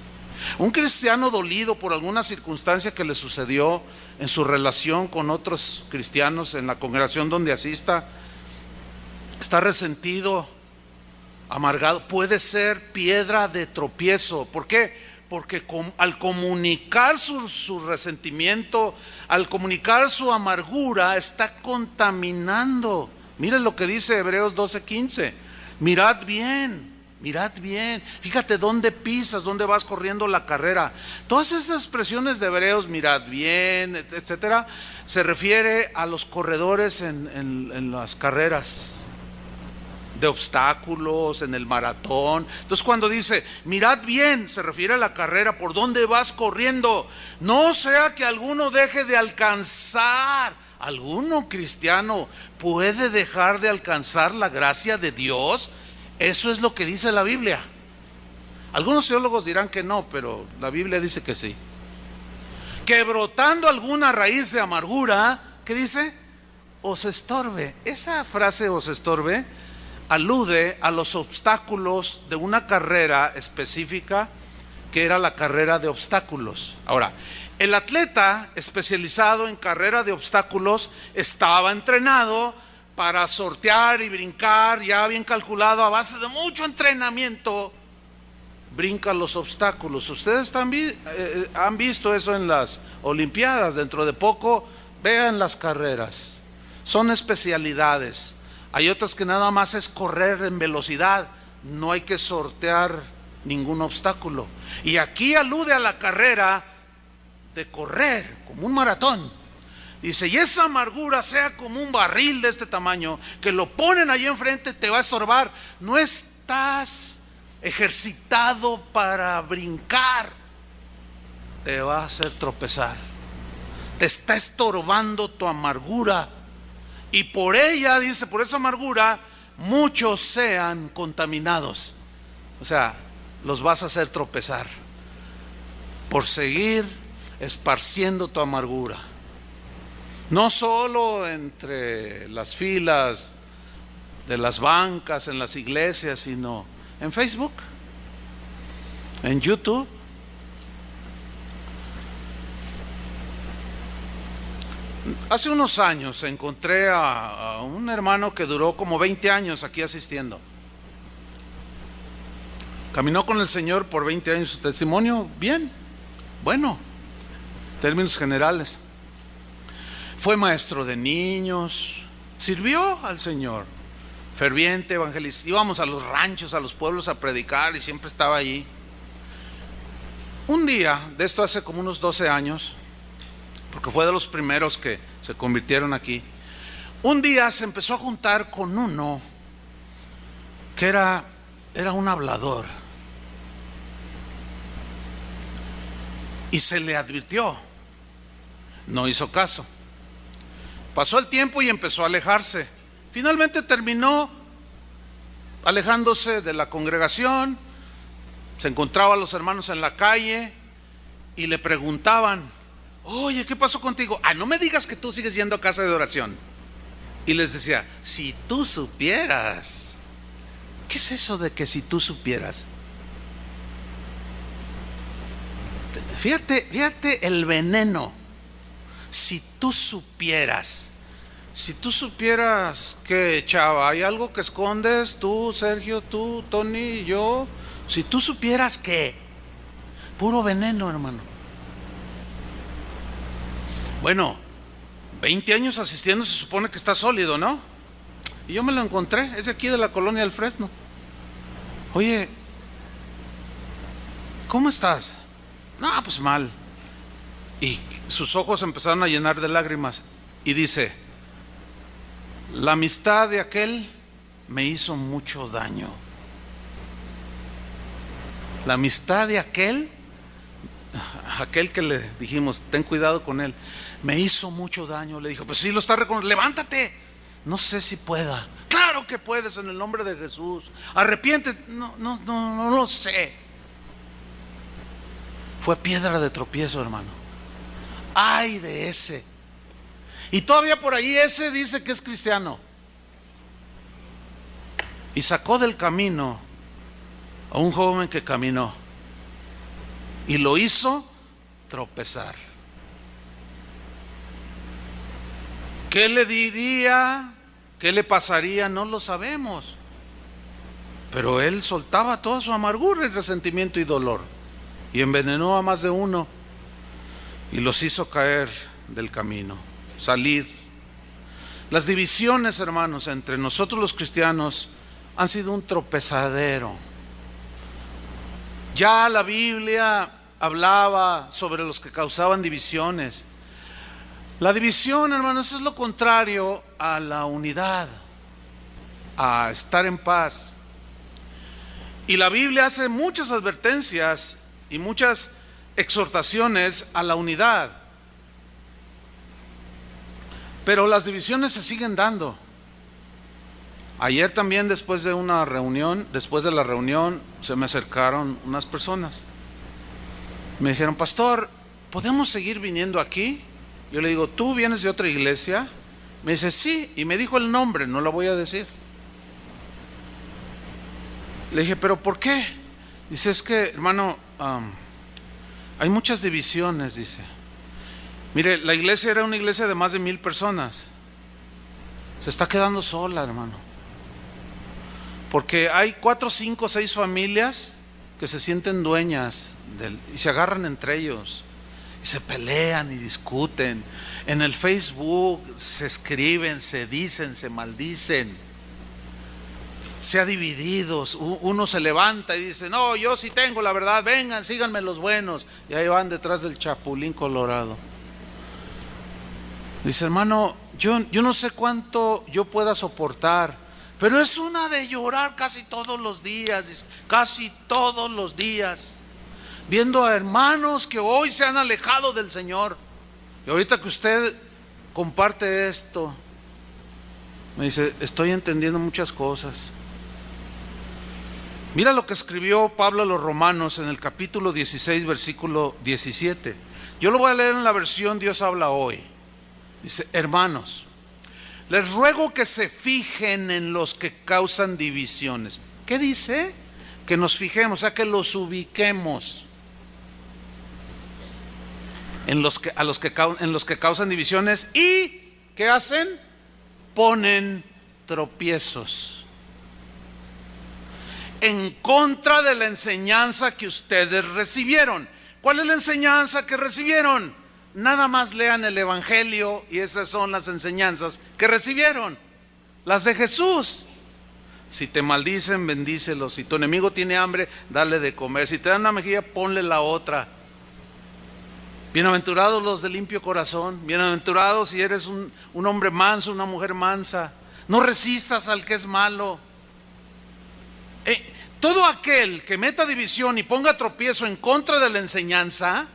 Un cristiano dolido por alguna circunstancia que le sucedió en su relación con otros cristianos en la congregación donde asista, está resentido, amargado, puede ser piedra de tropiezo. ¿Por qué? Porque al comunicar su resentimiento, al comunicar su amargura, está contaminando. Miren lo que dice Hebreos 12:15. Mirad bien, fíjate dónde pisas, dónde vas corriendo la carrera. Todas estas expresiones de Hebreos, mirad bien, etcétera, se refiere a los corredores en las carreras de obstáculos, en el maratón. Entonces cuando dice mirad bien, se refiere a la carrera, por dónde vas corriendo. No sea que alguno deje de alcanzar. ¿Alguno cristiano puede dejar de alcanzar la gracia de Dios? Eso es lo que dice la Biblia. Algunos teólogos dirán que no, pero la Biblia dice que sí. Que brotando alguna raíz de amargura, ¿qué dice? Os estorbe. Esa frase os estorbe alude a los obstáculos de una carrera específica, que era la carrera de obstáculos. Ahora, el atleta especializado en carrera de obstáculos estaba entrenado para sortear y brincar, ya bien calculado, a base de mucho entrenamiento, brinca los obstáculos. Ustedes también han visto eso en las Olimpiadas. Dentro de poco, vean las carreras, son especialidades. Hay otras que nada más es correr en velocidad, no hay que sortear ningún obstáculo. Y aquí alude a la carrera de correr como un maratón. Dice, y esa amargura sea como un barril de este tamaño, que lo ponen ahí enfrente, te va a estorbar. No estás ejercitado para brincar, te va a hacer tropezar. Te está estorbando tu amargura, y por ella, dice, por esa amargura, muchos sean contaminados. O sea, los vas a hacer tropezar por seguir esparciendo tu amargura. No solo entre las filas de las bancas, en las iglesias, sino en Facebook, en YouTube. Hace unos años encontré a un hermano que duró como 20 años aquí asistiendo. Caminó con el Señor por 20 años, su testimonio bien, bueno, en términos generales. Fue maestro de niños, sirvió al Señor, ferviente evangelista. Íbamos a los ranchos, a los pueblos a predicar y siempre estaba allí. Un día, de esto hace como unos 12 años, porque fue de los primeros que se convirtieron aquí, un día se empezó a juntar con uno que era un hablador, y se le advirtió, no hizo caso. Pasó el tiempo y empezó a alejarse. Finalmente terminó alejándose de la congregación. Se encontraba a los hermanos en la calle y le preguntaban, oye, ¿qué pasó contigo? No me digas que tú sigues yendo a casa de oración. Y les decía, si tú supieras. ¿Qué es eso de que si tú supieras? Fíjate el veneno. Si tú supieras. Si tú supieras que, chava, hay algo que escondes, tú, Sergio, tú, Tony, yo. Si tú supieras que, puro veneno, hermano. Bueno, 20 años asistiendo, se supone que está sólido, ¿no? Y yo me lo encontré, es de aquí de la colonia del Fresno. Oye, ¿cómo estás? No, pues mal. Y sus ojos empezaron a llenar de lágrimas. Y dice, la amistad de aquel me hizo mucho daño. La amistad de aquel que le dijimos, ten cuidado con él, me hizo mucho daño. Le dijo, pues sí lo está reconociendo, levántate. No sé si pueda. Claro que puedes, en el nombre de Jesús. Arrepiéntete. No lo sé. Fue piedra de tropiezo, hermano. Ay de ese. Y todavía por ahí ese dice que es cristiano. Y sacó del camino a un joven que caminó y lo hizo tropezar. ¿Qué le diría? ¿Qué le pasaría? No lo sabemos. Pero él soltaba toda su amargura y resentimiento y dolor, y envenenó a más de uno y los hizo caer del camino, salir. Las divisiones, hermanos, entre nosotros los cristianos han sido un tropezadero. Ya la Biblia hablaba sobre los que causaban divisiones. La división, hermanos, es lo contrario a la unidad, a estar en paz. Y la Biblia hace muchas advertencias y muchas exhortaciones a la unidad. Pero las divisiones se siguen dando. Ayer también, después de la reunión, se me acercaron unas personas. Me dijeron, pastor, ¿podemos seguir viniendo aquí? Yo le digo, ¿tú vienes de otra iglesia? Me dice, sí, y me dijo el nombre, no lo voy a decir. Le dije, ¿pero por qué? Dice, es que, hermano, hay muchas divisiones, dice. Mire, la iglesia era una iglesia de más de 1,000 personas. Se está quedando sola, hermano. Porque hay 4, 5, 6 familias que se sienten dueñas y se agarran entre ellos. Y se pelean y discuten. En el Facebook se escriben, se dicen, se maldicen. se ha dividido. Uno se levanta y dice, no, yo sí tengo la verdad, vengan, síganme los buenos. Y ahí van detrás del chapulín colorado. Dice, hermano, yo no sé cuánto yo pueda soportar, pero es una de llorar casi todos los días, dice, casi todos los días, viendo a hermanos que hoy se han alejado del Señor. Y ahorita que usted comparte esto, me dice, estoy entendiendo muchas cosas. Mira lo que escribió Pablo a los Romanos en el capítulo 16, versículo 17. Yo lo voy a leer en la versión Dios habla hoy. Dice, hermanos, les ruego que se fijen en los que causan divisiones. ¿Qué dice? Que nos fijemos, o sea, que los ubiquemos en los que causan divisiones. ¿Y qué hacen? Ponen tropiezos en contra de la enseñanza que ustedes recibieron. ¿Cuál es la enseñanza que recibieron? Nada más lean el Evangelio y esas son las enseñanzas que recibieron, las de Jesús. Si te maldicen, bendícelos. Si tu enemigo tiene hambre, dale de comer. Si te dan una mejilla, ponle la otra. Bienaventurados los de limpio corazón. Bienaventurados si eres un hombre manso, una mujer mansa. No resistas al que es malo. Todo aquel que meta división y ponga tropiezo en contra de la enseñanza,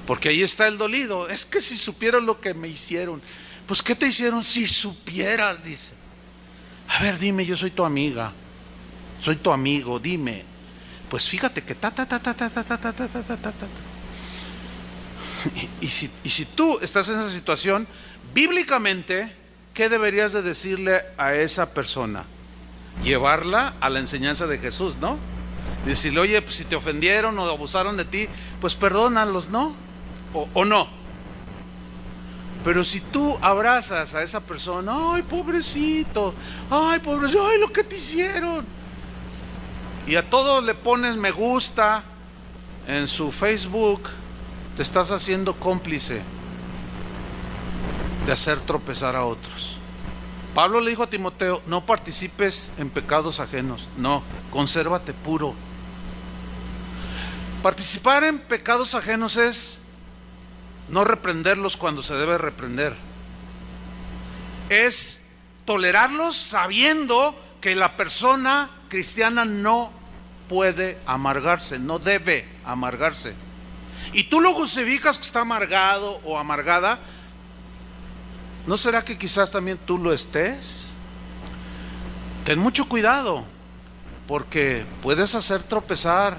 porque ahí está el dolido. Es que si supieras lo que me hicieron. Pues ¿qué te hicieron? Si supieras, dice. A ver, dime, yo soy tu amiga, soy tu amigo, dime. Pues fíjate que Y si tú estás en esa situación, bíblicamente, ¿qué deberías de decirle a esa persona? Llevarla a la enseñanza de Jesús, ¿no? Decirle, oye, pues si te ofendieron o abusaron de ti, pues perdónalos, ¿no? O no. Pero si tú abrazas a esa persona, ay, pobrecito, ay, pobrecito, ay, lo que te hicieron, y a todo le pones me gusta en su Facebook, te estás haciendo cómplice de hacer tropezar a otros. Pablo le dijo a Timoteo, no participes en pecados ajenos, no, consérvate puro. Participar en pecados ajenos es no reprenderlos cuando se debe reprender. Es tolerarlos sabiendo que la persona cristiana no puede amargarse, no debe amargarse. Y tú lo justificas que está amargado o amargada. ¿No será que quizás también tú lo estés? Ten mucho cuidado, porque puedes hacer tropezar,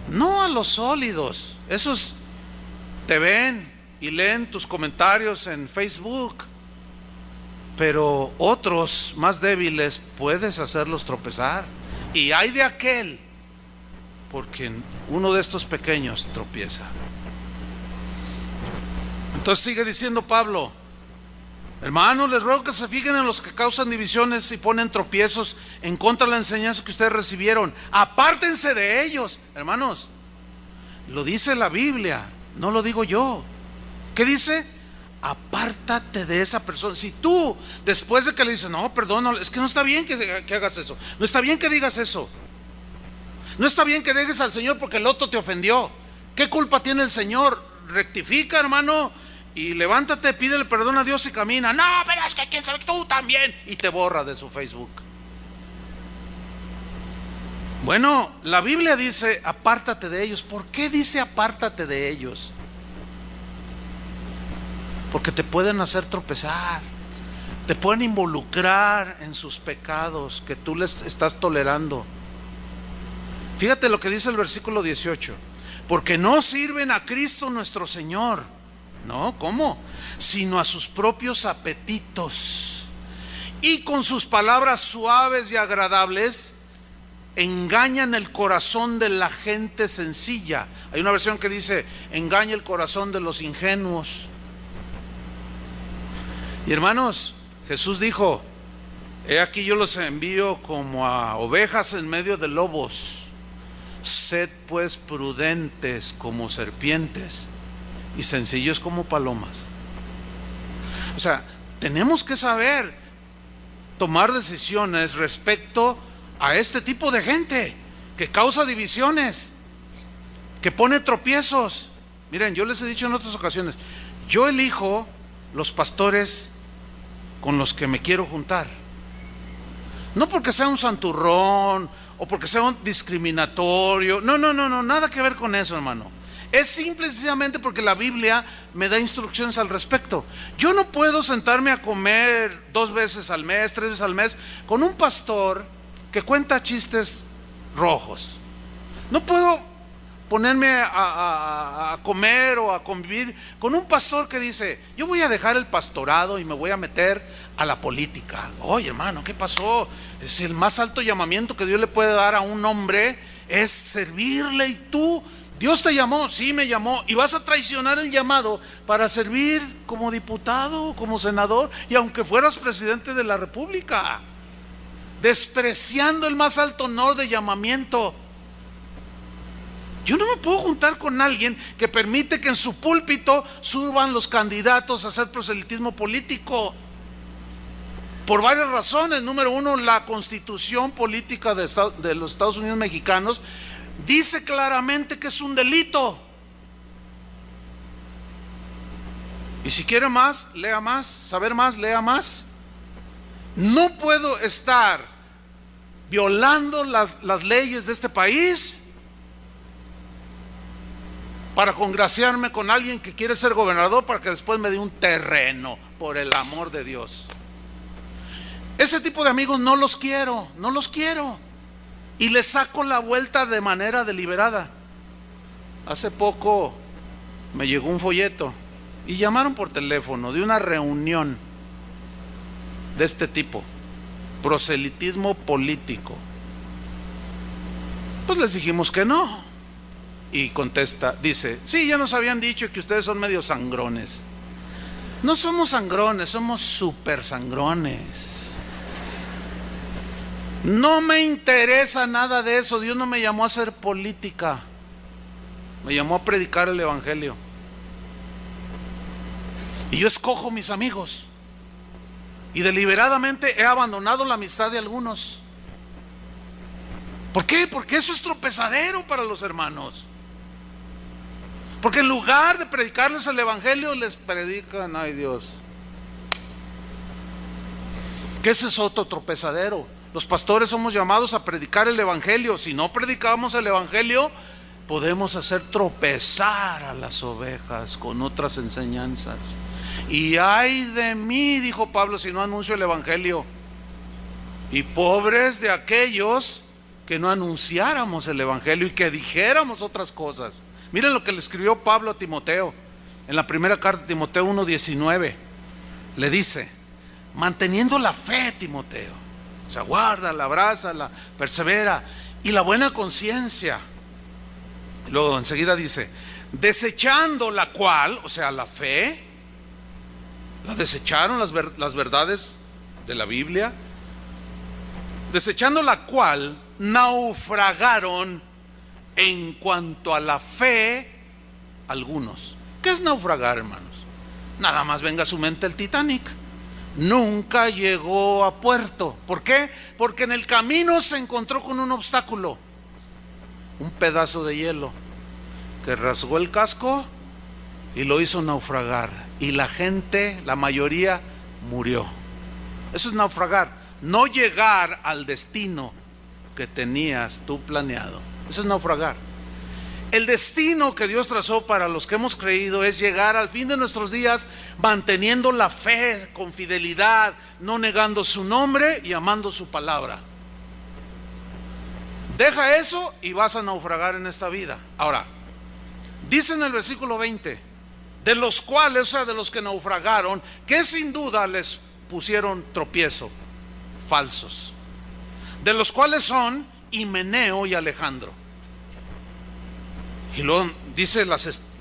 no a los sólidos. Esos te ven y leen tus comentarios en Facebook, pero otros más débiles puedes hacerlos tropezar. Y hay de aquel, porque uno de estos pequeños tropieza. Entonces sigue diciendo Pablo, hermanos, les ruego que se fijen en los que causan divisiones y ponen tropiezos en contra de la enseñanza que ustedes recibieron. Apártense de ellos. Hermanos, lo dice la Biblia, no lo digo yo. ¿Qué dice? Apártate de esa persona. Si tú, después de que le dices, no, perdón, es que no está bien que hagas eso, no está bien que digas eso, no está bien que dejes al Señor porque el otro te ofendió. ¿Qué culpa tiene el Señor? Rectifica, hermano, y levántate, pídele perdón a Dios y camina. No, pero es que quién sabe, tú también. Y te borra de su Facebook. Bueno, la Biblia dice apártate de ellos. ¿Por qué dice apártate de ellos? Porque te pueden hacer tropezar, te pueden involucrar en sus pecados que tú les estás tolerando. Fíjate lo que dice el versículo 18. Porque no sirven a Cristo nuestro Señor. No, ¿cómo? Sino a sus propios apetitos. Y con sus palabras suaves y agradables engañan el corazón de la gente sencilla. Hay una versión que dice, engaña el corazón de los ingenuos. Y hermanos, Jesús dijo, he aquí yo los envío como a ovejas en medio de lobos. Sed pues prudentes como serpientes y sencillos como palomas. O sea, tenemos que saber tomar decisiones respecto a este tipo de gente que causa divisiones, que pone tropiezos. Miren, yo les he dicho en otras ocasiones, yo elijo los pastores con los que me quiero juntar. No porque sea un santurrón o porque sea un discriminatorio. No, nada que ver con eso, hermano. Es simple y sencillamente porque la Biblia me da instrucciones al respecto. Yo no puedo sentarme a comer 2 veces al mes, 3 veces al mes con un pastor que cuenta chistes rojos. No puedo ponerme a comer o a convivir con un pastor que dice: yo voy a dejar el pastorado y me voy a meter a la política. Oye, hermano, ¿qué pasó? Es el más alto llamamiento que Dios le puede dar a un hombre, es servirle. Y tú, Dios te llamó, sí me llamó, y vas a traicionar el llamado para servir como diputado, como senador, y aunque fueras presidente de la república, despreciando el más alto honor de llamamiento. Yo no me puedo juntar con alguien que permite que en su púlpito suban los candidatos a hacer proselitismo político, por varias razones. Número uno, la Constitución política de los Estados Unidos mexicanos dice claramente que es un delito. Y si quiere más, lea más. Saber más, lea más. No puedo estar violando las leyes de este país para congraciarme con alguien que quiere ser gobernador para que después me dé un terreno, por el amor de Dios. Ese tipo de amigos no los quiero. Y les saco la vuelta de manera deliberada. Hace poco me llegó un folleto y llamaron por teléfono de una reunión de este tipo, proselitismo político. Pues les dijimos que no. Y contesta, dice: sí, ya nos habían dicho que ustedes son medio sangrones. No somos sangrones, somos súper sangrones. No me interesa nada de eso. Dios no me llamó a hacer política, me llamó a predicar el evangelio. Y yo escojo mis amigos. Y deliberadamente he abandonado la amistad de algunos. ¿Por qué? Porque eso es tropezadero para los hermanos. Porque en lugar de predicarles el evangelio, les predican, ay Dios, que ese es otro tropezadero. Los pastores somos llamados a predicar el evangelio. Si no predicamos el evangelio, podemos hacer tropezar a las ovejas con otras enseñanzas. Y ay de mí, dijo Pablo, si no anuncio el evangelio. Y pobres de aquellos que no anunciáramos el evangelio y que dijéramos otras cosas. Miren lo que le escribió Pablo a Timoteo en la primera carta de Timoteo 1:19. Le dice: manteniendo la fe, Timoteo, o sea, guárdala, abrázala, persevera, y la buena conciencia. Luego enseguida dice: desechando la cual, o sea, la fe, la desecharon las verdades de la Biblia, desechando la cual naufragaron en cuanto a la fe algunos. ¿Qué es naufragar, hermanos? Nada más venga a su mente el Titanic. Nunca llegó a puerto. ¿Por qué? Porque en el camino se encontró con un obstáculo, un pedazo de hielo que rasgó el casco y lo hizo naufragar. Y la gente, la mayoría, murió. Eso es naufragar. No llegar al destino que tenías tú planeado. Eso es naufragar. El destino que Dios trazó para los que hemos creído es llegar al fin de nuestros días manteniendo la fe con fidelidad, no negando su nombre y amando su palabra. Deja eso y vas a naufragar en esta vida. Ahora, dice en el versículo 20, de los cuales, o sea, de los que naufragaron, que sin duda les pusieron tropiezo, falsos, de los cuales son Himeneo y Alejandro. Y luego dice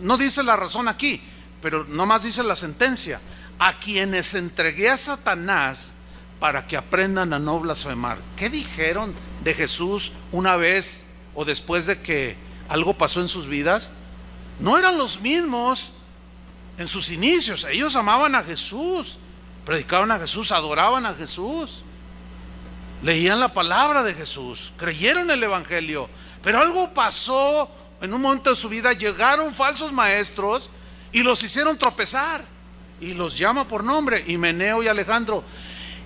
no dice la razón aquí, pero nomás dice la sentencia: a quienes entregué a Satanás para que aprendan a no blasfemar. ¿Qué dijeron de Jesús una vez o después de que algo pasó en sus vidas? No eran los mismos en sus inicios. Ellos amaban a Jesús, predicaban a Jesús, adoraban a Jesús. leían la palabra de Jesús, creyeron el evangelio, pero algo pasó en un momento de su vida. Llegaron falsos maestros y los hicieron tropezar, y los llama por nombre, Himeneo y Alejandro.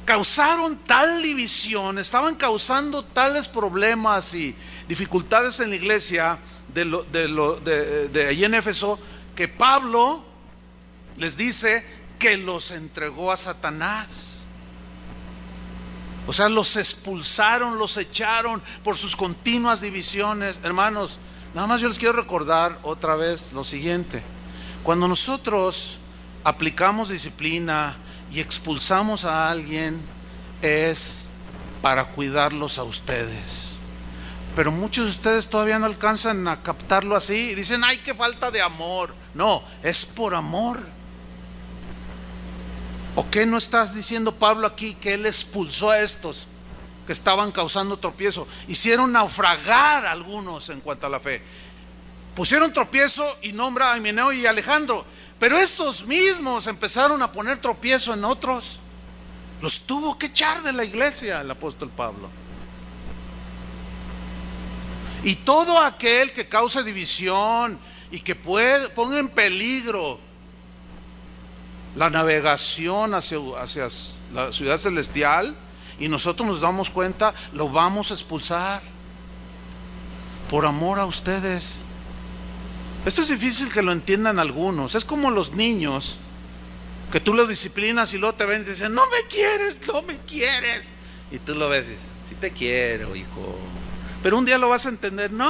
Causaron tal división, estaban causando tales problemas y dificultades en la iglesia de allí en Éfeso, que Pablo les dice que los entregó a Satanás. O sea, los expulsaron, los echaron por sus continuas divisiones. Hermanos, nada más yo les quiero recordar otra vez lo siguiente: cuando nosotros aplicamos disciplina y expulsamos a alguien, es para cuidarlos a ustedes. Pero muchos de ustedes todavía no alcanzan a captarlo así y dicen: ay, qué falta de amor. No, es por amor. ¿O qué no está diciendo Pablo aquí? Que él expulsó a estos que estaban causando tropiezo. Hicieron naufragar a algunos en cuanto a la fe. Pusieron tropiezo y nombra a Himeneo y Alejandro, pero estos mismos empezaron a poner tropiezo en otros. Los tuvo que echar de la iglesia el apóstol Pablo. Y todo aquel que cause división y que ponga en peligro la navegación hacia la ciudad celestial, y nosotros nos damos cuenta, lo vamos a expulsar por amor a ustedes. Esto es difícil que lo entiendan algunos. Es como los niños que tú los disciplinas y luego te ven y te dicen: no me quieres, no me quieres. Y tú lo ves y dices: sí te quiero, hijo. Pero un día lo vas a entender. No,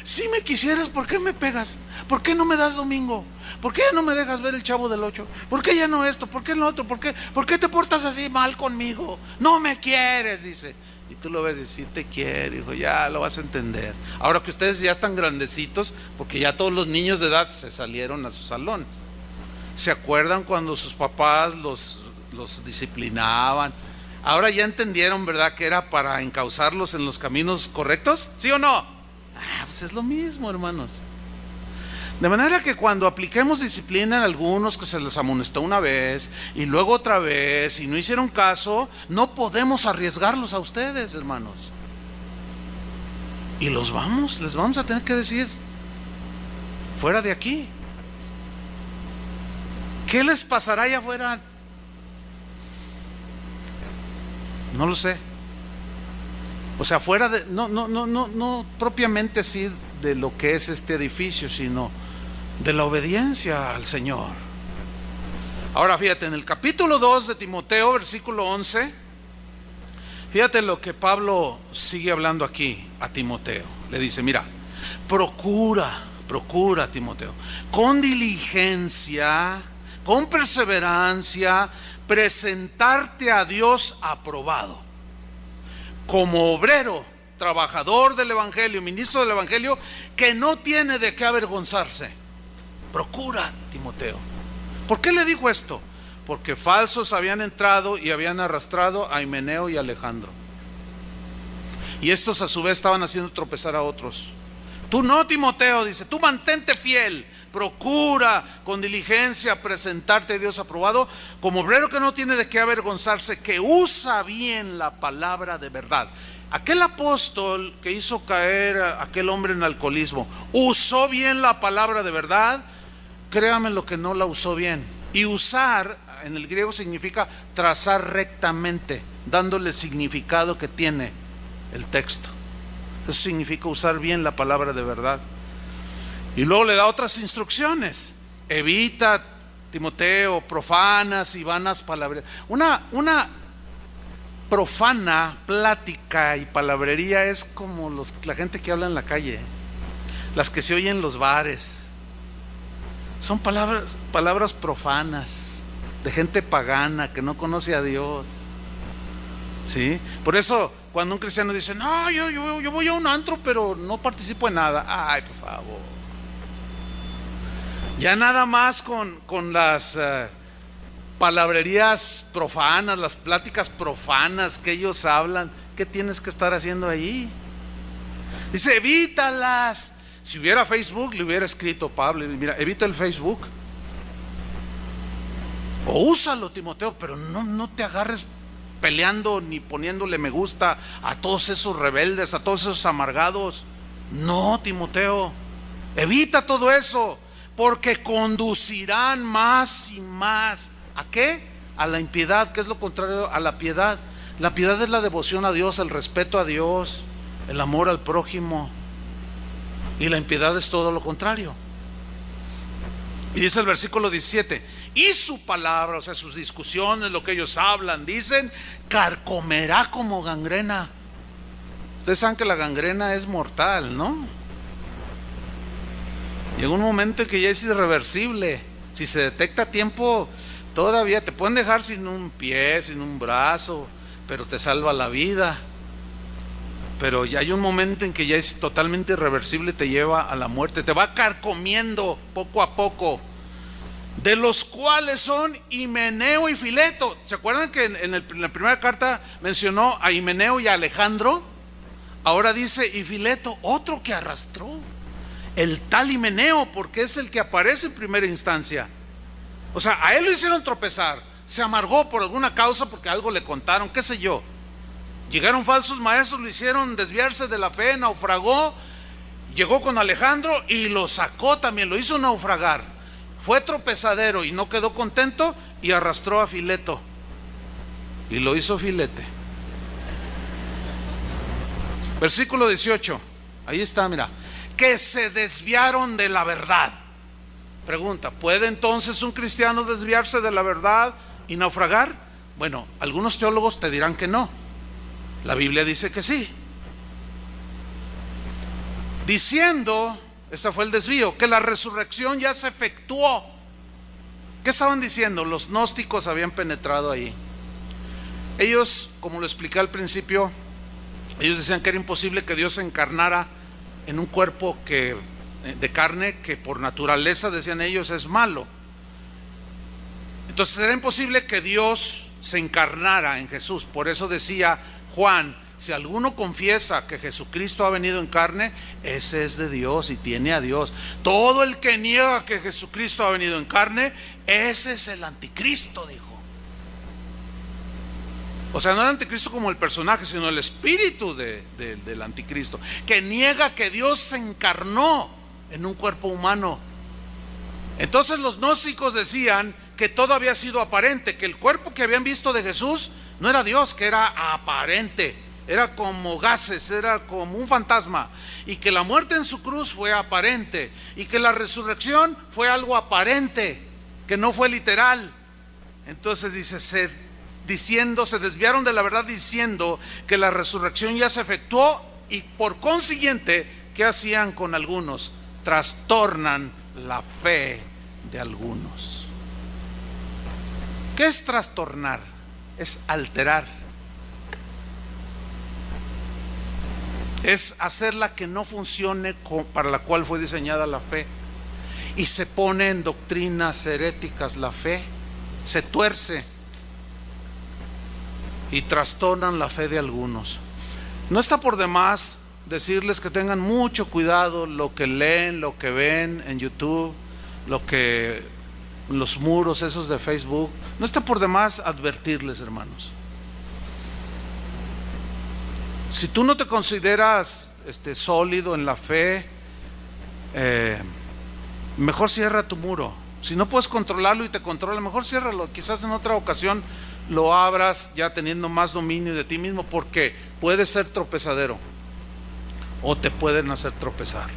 si me quisieras, ¿por qué me pegas? ¿Por qué no me das domingo? ¿Por qué no me dejas ver el Chavo del 8? ¿Por qué ya no esto? ¿Por qué lo otro? ¿Por qué te portas así mal conmigo? No me quieres, dice. Y tú lo ves y dices: sí te quiero, hijo, ya lo vas a entender. Ahora que ustedes ya están grandecitos, porque ya todos los niños de edad se salieron a su salón. ¿Se acuerdan cuando sus papás los disciplinaban? Ahora ya entendieron, ¿verdad?, que era para encauzarlos en los caminos correctos, ¿sí o no? Pues es lo mismo, hermanos. De manera que cuando apliquemos disciplina en algunos que se les amonestó una vez y luego otra vez y no hicieron caso, no podemos arriesgarlos a ustedes, hermanos. Y les vamos a tener que decir: fuera de aquí. ¿Qué les pasará allá afuera? No lo sé. O sea, fuera de, no propiamente así de lo que es este edificio, sino de la obediencia al Señor. Ahora fíjate, en el capítulo 2 de Timoteo, versículo 11, fíjate lo que Pablo sigue hablando aquí a Timoteo. Le dice: mira, procura Timoteo, con diligencia, con perseverancia, presentarte a Dios aprobado, como obrero, trabajador del evangelio, ministro del evangelio, que no tiene de qué avergonzarse. Procura, Timoteo. ¿Por qué le dijo esto? Porque falsos habían entrado y habían arrastrado a Himeneo y Alejandro, y estos a su vez estaban haciendo tropezar a otros. Tú no, Timoteo, dice, tú mantente fiel, procura con diligencia presentarte a Dios aprobado, como obrero que no tiene de qué avergonzarse, que usa bien la palabra de verdad. Aquel apóstol que hizo caer a aquel hombre en alcoholismo, ¿usó bien la palabra de verdad? Créame lo que no la usó bien. Y usar en el griego significa trazar rectamente, dándole el significado que tiene el texto. Eso significa usar bien la palabra de verdad. Y luego le da otras instrucciones: evita, Timoteo, profanas y vanas palabras. Una profana plática y palabrería es como la gente que habla en la calle, las que se oyen en los bares. Son palabras profanas, de gente pagana que no conoce a Dios. ¿Sí? Por eso cuando un cristiano dice: no, yo voy a un antro pero no participo en nada. Ay, por favor. Ya nada más con las palabrerías profanas, las pláticas profanas que ellos hablan, ¿qué tienes que estar haciendo ahí? Dice: evítalas. Si hubiera Facebook, le hubiera escrito Pablo: mira, evita el Facebook, o úsalo, Timoteo, pero no te agarres peleando ni poniéndole me gusta a todos esos rebeldes, a todos esos amargados. No, Timoteo, evita todo eso, porque conducirán más y más. ¿A qué? A la impiedad, que es lo contrario a la piedad. La piedad es la devoción a Dios, el respeto a Dios, el amor al prójimo. Y la impiedad es todo lo contrario. Y dice el versículo 17: y su palabra, o sea, sus discusiones, lo que ellos hablan, dicen, carcomerá como gangrena. Ustedes saben que la gangrena es mortal, ¿no? Llega un momento en que ya es irreversible. Si se detecta a tiempo, todavía te pueden dejar sin un pie, sin un brazo, pero te salva la vida. Pero ya hay un momento en que ya es totalmente irreversible, te lleva a la muerte, te va carcomiendo poco a poco. De los cuales son Himeneo y Fileto. ¿Se acuerdan que en la primera carta mencionó a Himeneo y a Alejandro? Ahora dice y Fileto, otro que arrastró. El tal Himeneo, porque es el que aparece en primera instancia. O sea, a él lo hicieron tropezar, se amargó por alguna causa, porque algo le contaron, qué sé yo. Llegaron falsos maestros, lo hicieron desviarse de la fe, naufragó. Llegó con Alejandro y lo sacó también, lo hizo naufragar. Fue tropezadero y no quedó contento y arrastró a Fileto y lo hizo filete. Versículo 18, ahí está, mira. Que se desviaron de la verdad. Pregunta, ¿puede entonces un cristiano desviarse de la verdad y naufragar? Bueno, algunos teólogos te dirán que no. La Biblia dice que sí. Diciendo, ese fue el desvío, que la resurrección ya se efectuó. ¿Qué estaban diciendo? Los gnósticos habían penetrado ahí. Ellos, como lo expliqué al principio, ellos decían que era imposible que Dios se encarnara en un cuerpo de carne que por naturaleza, decían ellos, es malo. Entonces era imposible que Dios se encarnara en Jesús. Por eso decía Juan, si alguno confiesa que Jesucristo ha venido en carne, ese es de Dios y tiene a Dios. Todo el que niega que Jesucristo ha venido en carne, ese es el anticristo, dijo. O sea, no el anticristo como el personaje, sino el espíritu del anticristo, que niega que Dios se encarnó en un cuerpo humano. Entonces los gnósticos decían que todo había sido aparente, que el cuerpo que habían visto de Jesús no era Dios, que era aparente, era como gases, era como un fantasma, y que la muerte en su cruz fue aparente, y que la resurrección fue algo aparente, que no fue literal. Entonces dice, se desviaron de la verdad diciendo que la resurrección ya se efectuó, y por consiguiente, ¿qué hacían con algunos? Trastornan la fe de algunos. ¿Qué es trastornar? Es alterar, es hacerla que no funcione para la cual fue diseñada la fe, y se pone en doctrinas heréticas la fe, se tuerce y trastornan la fe de algunos. No está por demás decirles que tengan mucho cuidado lo que leen, lo que ven en YouTube, los muros esos de Facebook. No está por demás advertirles, hermanos. Si tú no te consideras sólido en la fe, mejor cierra tu muro. Si no puedes controlarlo y te controla, mejor ciérralo. Quizás en otra ocasión lo abras ya teniendo más dominio de ti mismo, porque puede ser tropezadero o te pueden hacer tropezar.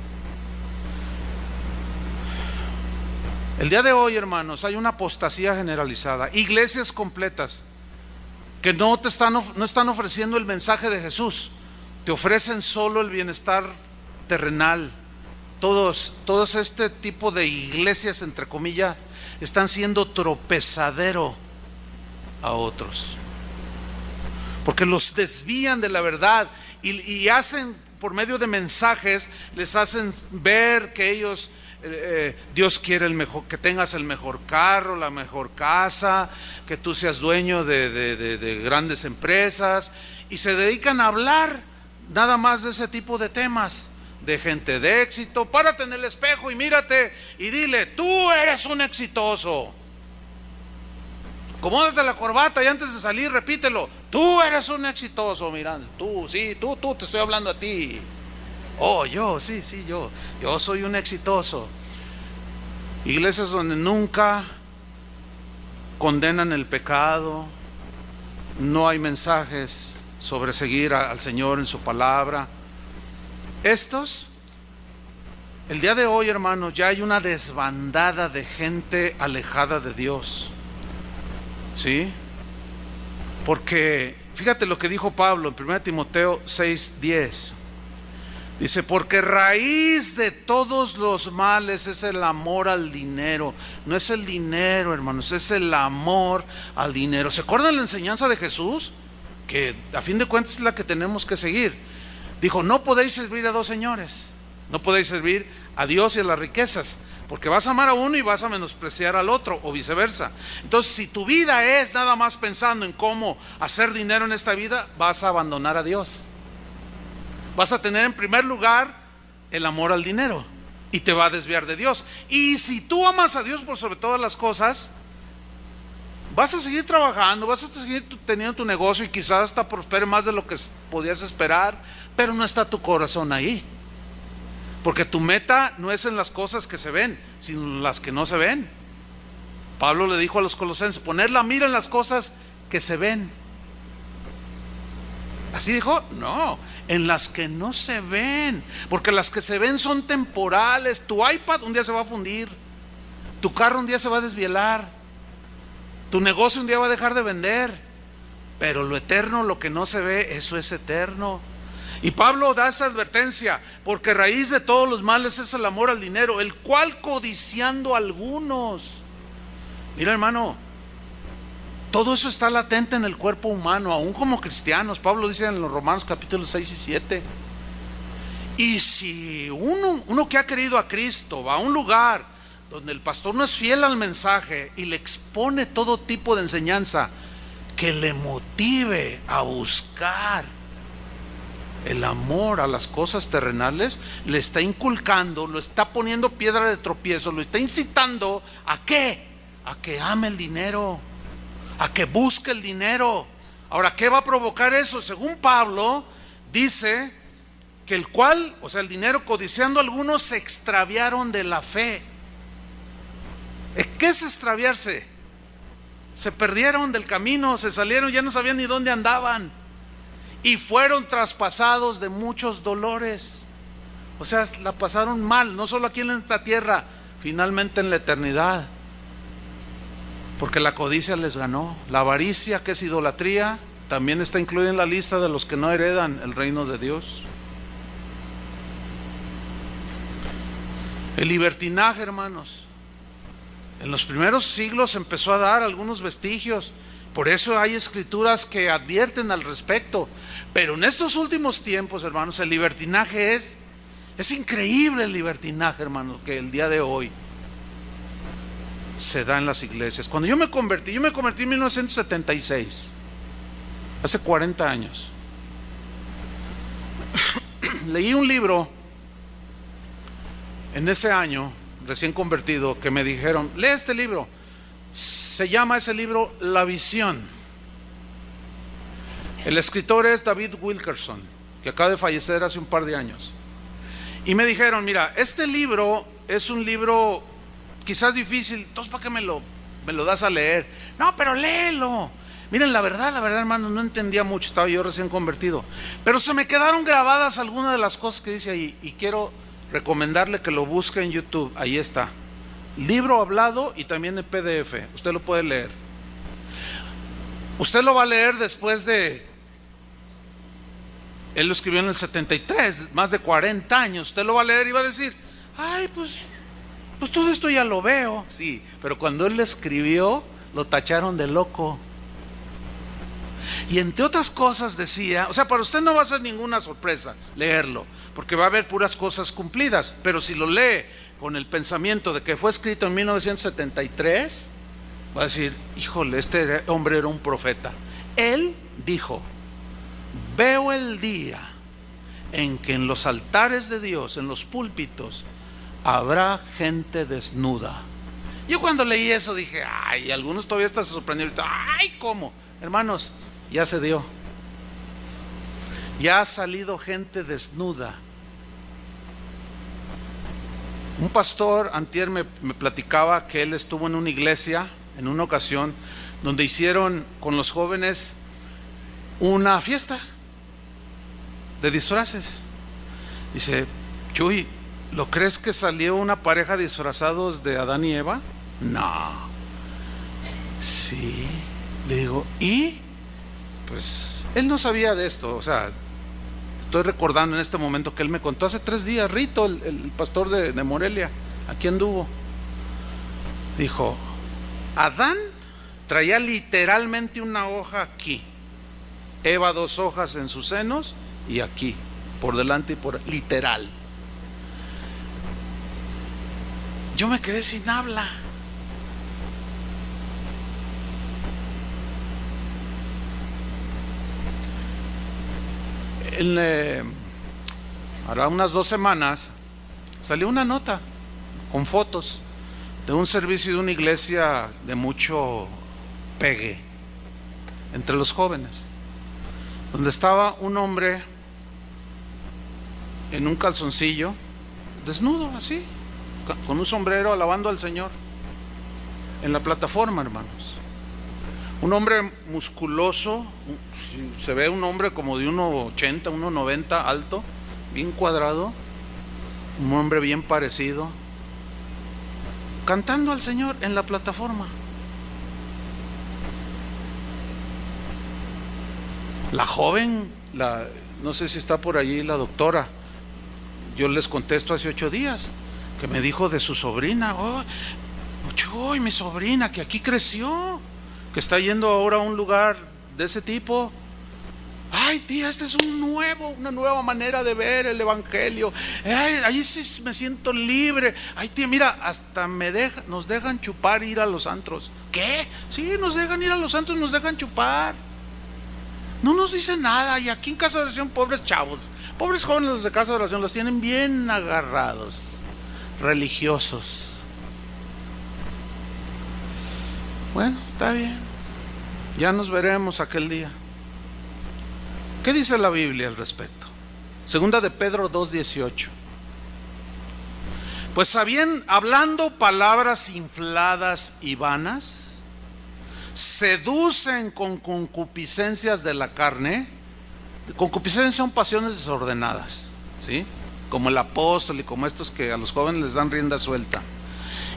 El día de hoy, hermanos, hay una apostasía generalizada. Iglesias completas que no están ofreciendo el mensaje de Jesús. Te ofrecen solo el bienestar terrenal. Todos este tipo de iglesias, entre comillas, están siendo tropezadero a otros, porque los desvían de la verdad y hacen, por medio de mensajes, les hacen ver que ellos Dios quiere que tengas el mejor carro, la mejor casa, que tú seas dueño de grandes empresas, y se dedican a hablar nada más de ese tipo de temas, de gente de éxito. Párate en el espejo y mírate y dile, tú eres un exitoso. Acomódate la corbata y antes de salir repítelo, Tú eres un exitoso, Miranda. Tú, sí, tú, te estoy hablando a ti. Oh, yo, sí, yo soy un exitoso. Iglesias donde nunca condenan el pecado, no hay mensajes sobre seguir al Señor en su palabra. Estos, el día de hoy, hermanos, ya hay una desbandada de gente alejada de Dios. ¿Sí? Porque, fíjate lo que dijo Pablo en 1 Timoteo 6:10. Dice, porque raíz de todos los males es el amor al dinero. No es el dinero, hermanos, es el amor al dinero. ¿Se acuerdan la enseñanza de Jesús? Que a fin de cuentas es la que tenemos que seguir. Dijo, no podéis servir a dos señores. No podéis servir a Dios y a las riquezas, porque vas a amar a uno y vas a menospreciar al otro, o viceversa. Entonces, si tu vida es nada más pensando en cómo hacer dinero en esta vida, vas a abandonar a Dios. Vas a tener en primer lugar el amor al dinero y te va a desviar de Dios. Y si tú amas a Dios por sobre todas las cosas, vas a seguir trabajando, vas a seguir teniendo tu negocio y quizás hasta prospere más de lo que podías esperar, pero no está tu corazón ahí. Porque tu meta no es en las cosas que se ven, sino en las que no se ven. Pablo le dijo a los colosenses, poner la mira en las cosas que se ven. ¿Así dijo? No, en las que no se ven. Porque las que se ven son temporales. Tu iPad un día se va a fundir, tu carro un día se va a desvielar, tu negocio un día va a dejar de vender. Pero lo eterno, lo que no se ve, eso es eterno. Y Pablo da esta advertencia, porque raíz de todos los males es el amor al dinero, el cual codiciando algunos. Mira, hermano, todo eso está latente en el cuerpo humano, aún como cristianos. Pablo dice en los Romanos capítulos 6 y 7. Y si uno que ha querido a Cristo va a un lugar donde el pastor no es fiel al mensaje y le expone todo tipo de enseñanza que le motive a buscar el amor a las cosas terrenales, le está inculcando, lo está poniendo piedra de tropiezo, lo está incitando ¿a qué? A que ame el dinero, a que busque el dinero. Ahora, ¿qué va a provocar eso? Según Pablo, dice que el cual, o sea, el dinero codiciando algunos, se extraviaron de la fe. ¿Qué es extraviarse? Se perdieron del camino, se salieron, ya no sabían ni dónde andaban. Y fueron traspasados de muchos dolores. O sea, la pasaron mal, no solo aquí en esta tierra, finalmente en la eternidad. Porque la codicia les ganó. La avaricia, que es idolatría, también está incluida en la lista de los que no heredan el reino de Dios. El libertinaje, hermanos, en los primeros siglos empezó a dar algunos vestigios. Por eso hay escrituras que advierten al respecto. Pero en estos últimos tiempos, hermanos, el libertinaje es increíble, el libertinaje, hermanos, que el día de hoy se da en las iglesias. Cuando yo me convertí en 1976, hace 40 años. Leí un libro en ese año, recién convertido, que me dijeron, lee este libro. Se llama ese libro La Visión. El escritor es David Wilkerson, que acaba de fallecer hace un par de años. Y me dijeron, mira, este libro es un libro quizás difícil, entonces ¿para qué me lo das a leer? No, pero léelo. Miren, la verdad, hermano, no entendía mucho, estaba yo recién convertido, pero se me quedaron grabadas algunas de las cosas que dice ahí, y quiero recomendarle que lo busque en YouTube. Ahí está, libro hablado y también en PDF, usted lo puede leer. Usted lo va a leer después de, él lo escribió en el 73, más de 40 años. Usted lo va a leer y va a decir, ay, pues todo esto ya lo veo. Sí, pero cuando él lo escribió, lo tacharon de loco. Y entre otras cosas decía, o sea, para usted no va a ser ninguna sorpresa leerlo, porque va a haber puras cosas cumplidas. Pero si lo lee con el pensamiento de que fue escrito en 1973, va a decir, híjole, este hombre era un profeta. Él dijo, veo el día en que en los altares de Dios, en los púlpitos, habrá gente desnuda. Yo cuando leí eso dije, ay, algunos todavía están sorprendidos. Ay, ¿cómo? Hermanos, ya se dio. Ya ha salido gente desnuda. Un pastor antier me platicaba que él estuvo en una iglesia en una ocasión donde hicieron con los jóvenes una fiesta de disfraces. Dice: Chuy, ¿lo crees que salió una pareja disfrazados de Adán y Eva? No. Sí. Le digo, ¿y? Pues él no sabía de esto. O sea, estoy recordando en este momento que él me contó hace 3 días. Rito, el pastor de Morelia, aquí anduvo. Dijo: Adán traía literalmente una hoja aquí, Eva 2 hojas en sus senos y aquí, por delante y por literal. Yo me quedé sin habla. Ahora unas 2 semanas salió una nota con fotos de un servicio de una iglesia de mucho pegue entre los jóvenes, donde estaba un hombre en un calzoncillo, desnudo así, con un sombrero, alabando al Señor en la plataforma, hermanos. Un hombre musculoso, se ve un hombre como de 1,80, 1,90 alto, bien cuadrado, un hombre bien parecido, cantando al Señor en la plataforma. La joven, no sé si está por allí la doctora, yo les contesto hace 8 días, que me dijo de su sobrina: oh, mi sobrina que aquí creció, que está yendo ahora a un lugar de ese tipo. Ay, tía, esta es una nueva manera de ver el evangelio. Ay, ahí sí me siento libre. Ay, tía, mira, hasta nos dejan chupar, ir a los antros. ¿Qué? Sí, nos dejan ir a los antros, nos dejan chupar. No nos dicen nada. Y aquí en Casa de Oración, pobres chavos, pobres jóvenes los de Casa de Oración, los tienen bien agarrados, religiosos. Bueno, está bien, ya nos veremos aquel día. ¿Qué dice la Biblia al respecto? Segunda de Pedro 2:18. Pues hablando palabras infladas y vanas, seducen con concupiscencias de la carne. Concupiscencias son pasiones desordenadas, ¿sí? Como el apóstol y como estos que a los jóvenes les dan rienda suelta.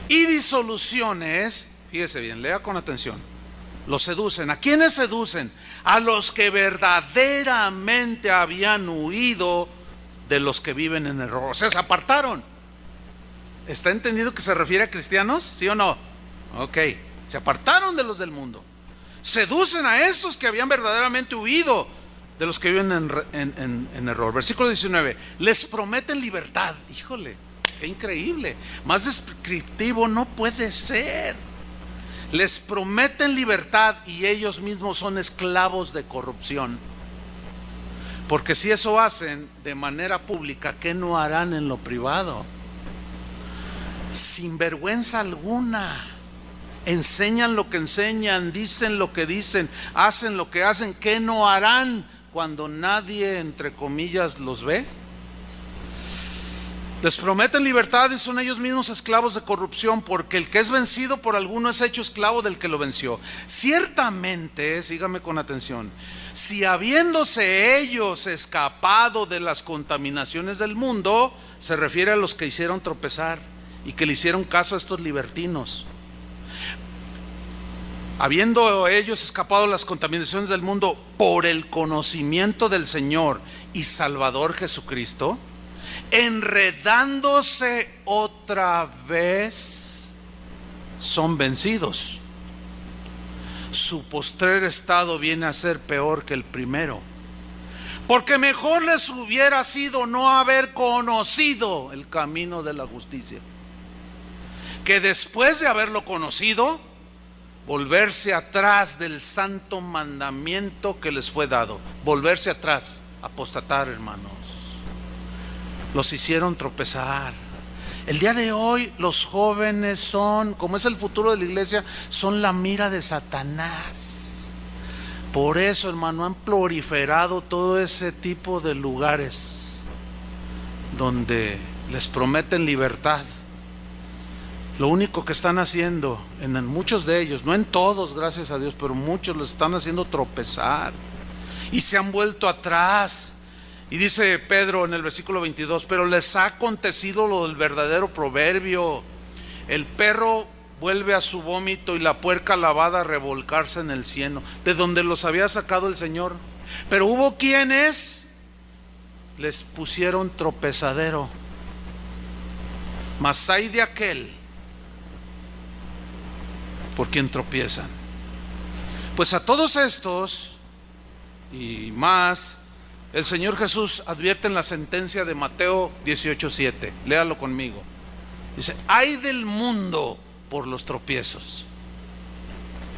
Y disoluciones, fíjese bien, lea con atención. Los seducen. ¿A quiénes seducen? A los que verdaderamente habían huido de los que viven en error. O sea, se apartaron. ¿Está entendido que se refiere a cristianos? ¿Sí o no? Ok, se apartaron de los del mundo. Seducen a estos que habían verdaderamente huido de los que viven en error. Versículo 19. Les prometen libertad. Híjole, qué increíble. Más descriptivo no puede ser. Les prometen libertad y ellos mismos son esclavos de corrupción. Porque si eso hacen de manera pública, ¿qué no harán en lo privado? Sin vergüenza alguna. Enseñan lo que enseñan, dicen lo que dicen, hacen lo que hacen. ¿Qué no harán cuando nadie, entre comillas, los ve? Les prometen libertad y son ellos mismos esclavos de corrupción, porque el que es vencido por alguno es hecho esclavo del que lo venció. Ciertamente, sígame con atención, si habiéndose ellos escapado de las contaminaciones del mundo, se refiere a los que hicieron tropezar y que le hicieron caso a estos libertinos. Habiendo ellos escapado de las contaminaciones del mundo por el conocimiento del Señor y Salvador Jesucristo, enredándose otra vez, son vencidos. Su postrer estado viene a ser peor que el primero, porque mejor les hubiera sido no haber conocido el camino de la justicia, que después de haberlo conocido, volverse atrás del santo mandamiento que les fue dado. Volverse atrás, apostatar, hermanos. Los hicieron tropezar. El día de hoy los jóvenes son, como es el futuro de la iglesia, son la mira de Satanás. Por eso, hermano, han proliferado todo ese tipo de lugares donde les prometen libertad. Lo único que están haciendo en muchos de ellos, no en todos, gracias a Dios, pero muchos los están haciendo tropezar y se han vuelto atrás. Y dice Pedro en el versículo 22, pero les ha acontecido lo del verdadero proverbio: el perro vuelve a su vómito y la puerca lavada a revolcarse en el cieno, de donde los había sacado el Señor. Pero hubo quienes les pusieron tropezadero. Mas hay de aquel por quien tropiezan. Pues a todos estos y más, el Señor Jesús advierte en la sentencia de Mateo 18:7. Léalo conmigo. Dice: ay del mundo por los tropiezos.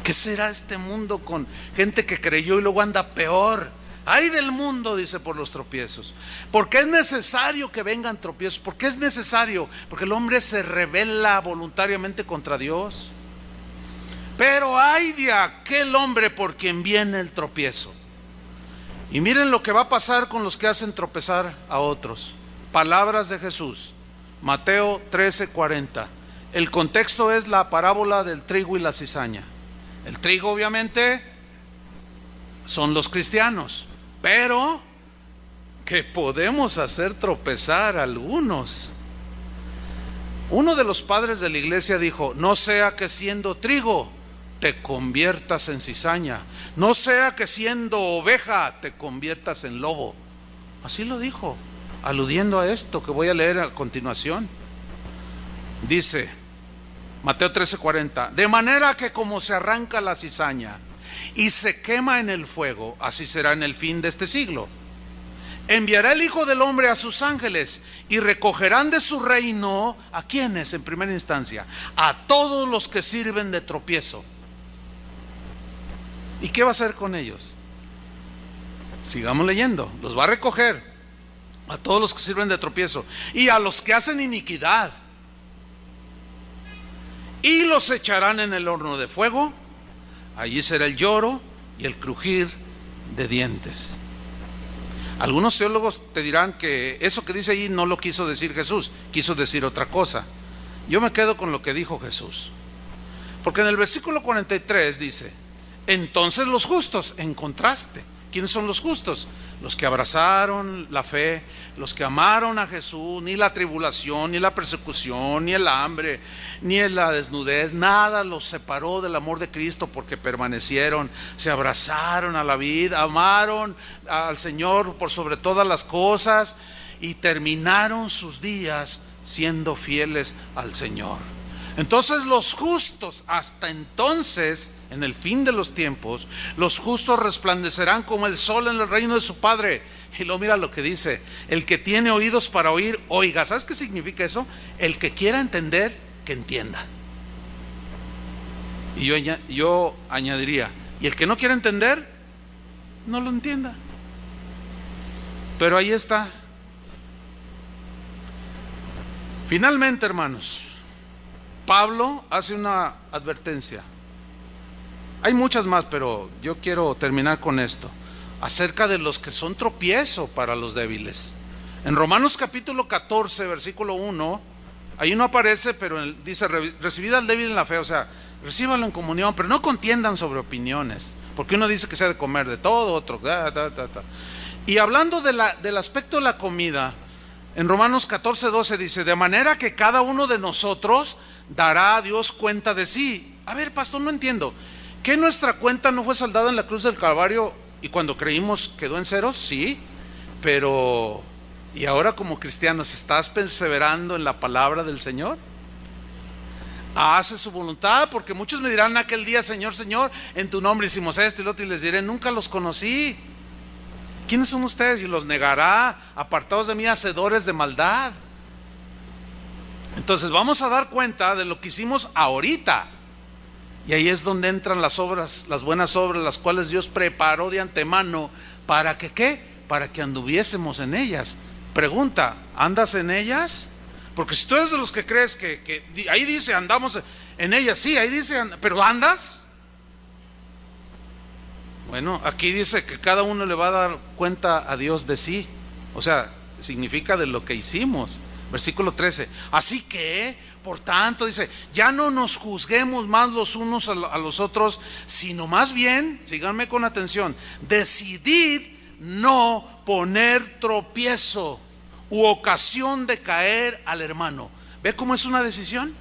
¿Qué será este mundo con gente que creyó y luego anda peor? Ay del mundo, dice, por los tropiezos. Porque es necesario que vengan tropiezos. ¿Por qué es necesario? Porque el hombre se rebela voluntariamente contra Dios. Pero ay de aquel hombre por quien viene el tropiezo. Y miren lo que va a pasar con los que hacen tropezar a otros. Palabras de Jesús, Mateo 13:40. El contexto es la parábola del trigo y la cizaña. El trigo, obviamente, son los cristianos, pero que podemos hacer tropezar a algunos. Uno de los padres de la iglesia dijo: no sea que siendo trigo te conviertas en cizaña, no sea que siendo oveja te conviertas en lobo. Así lo dijo, aludiendo a esto que voy a leer a continuación. Dice Mateo 13:40: de manera que como se arranca la cizaña y se quema en el fuego, así será en el fin de este siglo. Enviará el Hijo del Hombre a sus ángeles y recogerán de su reino, ¿a quiénes en primera instancia? A todos los que sirven de tropiezo. ¿Y qué va a hacer con ellos? Sigamos leyendo. Los va a recoger a todos los que sirven de tropiezo y a los que hacen iniquidad, y los echarán en el horno de fuego. Allí será el lloro y el crujir de dientes. Algunos teólogos te dirán que eso que dice allí no lo quiso decir Jesús, quiso decir otra cosa. Yo me quedo con lo que dijo Jesús, porque en el versículo 43 dice: entonces los justos, en contraste, ¿quiénes son los justos? Los que abrazaron la fe, los que amaron a Jesús. Ni la tribulación, ni la persecución, ni el hambre, ni la desnudez, nada los separó del amor de Cristo, porque permanecieron, se abrazaron a la vida, amaron al Señor por sobre todas las cosas y terminaron sus días siendo fieles al Señor. Entonces los justos, hasta entonces, en el fin de los tiempos, los justos resplandecerán como el sol en el reino de su Padre. Y luego mira lo que dice: el que tiene oídos para oír, oiga. ¿Sabes qué significa eso? El que quiera entender, que entienda. Y yo añadiría: y el que no quiera entender, no lo entienda. Pero ahí está. Finalmente, hermanos, Pablo hace una advertencia. Hay muchas más, pero yo quiero terminar con esto, acerca de los que son tropiezo para los débiles. En Romanos capítulo 14, versículo 1, ahí no aparece, pero dice: recibid al débil en la fe. O sea, recíbanlo en comunión, pero no contiendan sobre opiniones, porque uno dice que se ha de comer de todo, otro Y hablando del aspecto de la comida, en Romanos 14, 12 dice: de manera que cada uno de nosotros dará a Dios cuenta de sí. A ver, pastor, no entiendo. ¿Que nuestra cuenta no fue saldada en la cruz del Calvario y cuando creímos quedó en ceros? Sí, pero ¿y ahora como cristianos estás perseverando en la palabra del Señor? ¿Haces su voluntad? Porque muchos me dirán aquel día: Señor, Señor, en tu nombre hicimos esto y lo otro, y les diré: nunca los conocí. ¿Quiénes son ustedes? Y los negará: apartados de mí, hacedores de maldad. Entonces vamos a dar cuenta de lo que hicimos ahorita. Y ahí es donde entran las obras, las buenas obras, las cuales Dios preparó de antemano. ¿Para que qué? Para que anduviésemos en ellas. Pregunta: ¿andas en ellas? Porque si tú eres de los que crees que ahí dice andamos en ellas, sí, ahí dice, pero ¿andas? Bueno, aquí dice que cada uno le va a dar cuenta a Dios de sí. O sea, significa de lo que hicimos. Versículo 13. Así que, por tanto, dice, ya no nos juzguemos más los unos a los otros, sino más bien, síganme con atención, decidid no poner tropiezo u ocasión de caer al hermano. ¿Ve cómo es una decisión?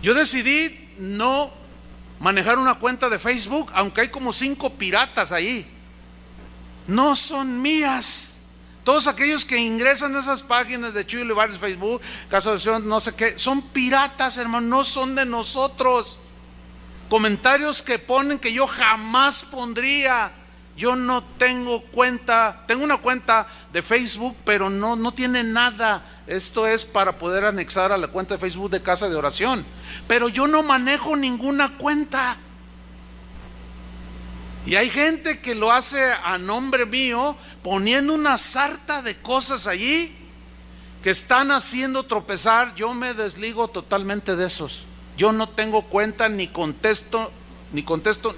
Yo decidí no manejar una cuenta de Facebook, aunque hay como 5 piratas ahí. No son mías. Todos aquellos que ingresan a esas páginas de Chuy Olivares, Facebook, Casa de Oración, no sé qué, son piratas, hermano, no son de nosotros. Comentarios que ponen que yo jamás pondría. Yo no tengo cuenta, tengo una cuenta de Facebook, pero no tiene nada. Esto es para poder anexar a la cuenta de Facebook de Casa de Oración. Pero yo no manejo ninguna cuenta. Y hay gente que lo hace a nombre mío, poniendo una sarta de cosas allí que están haciendo tropezar. Yo me desligo totalmente de esos. Yo no tengo cuenta, ni contesto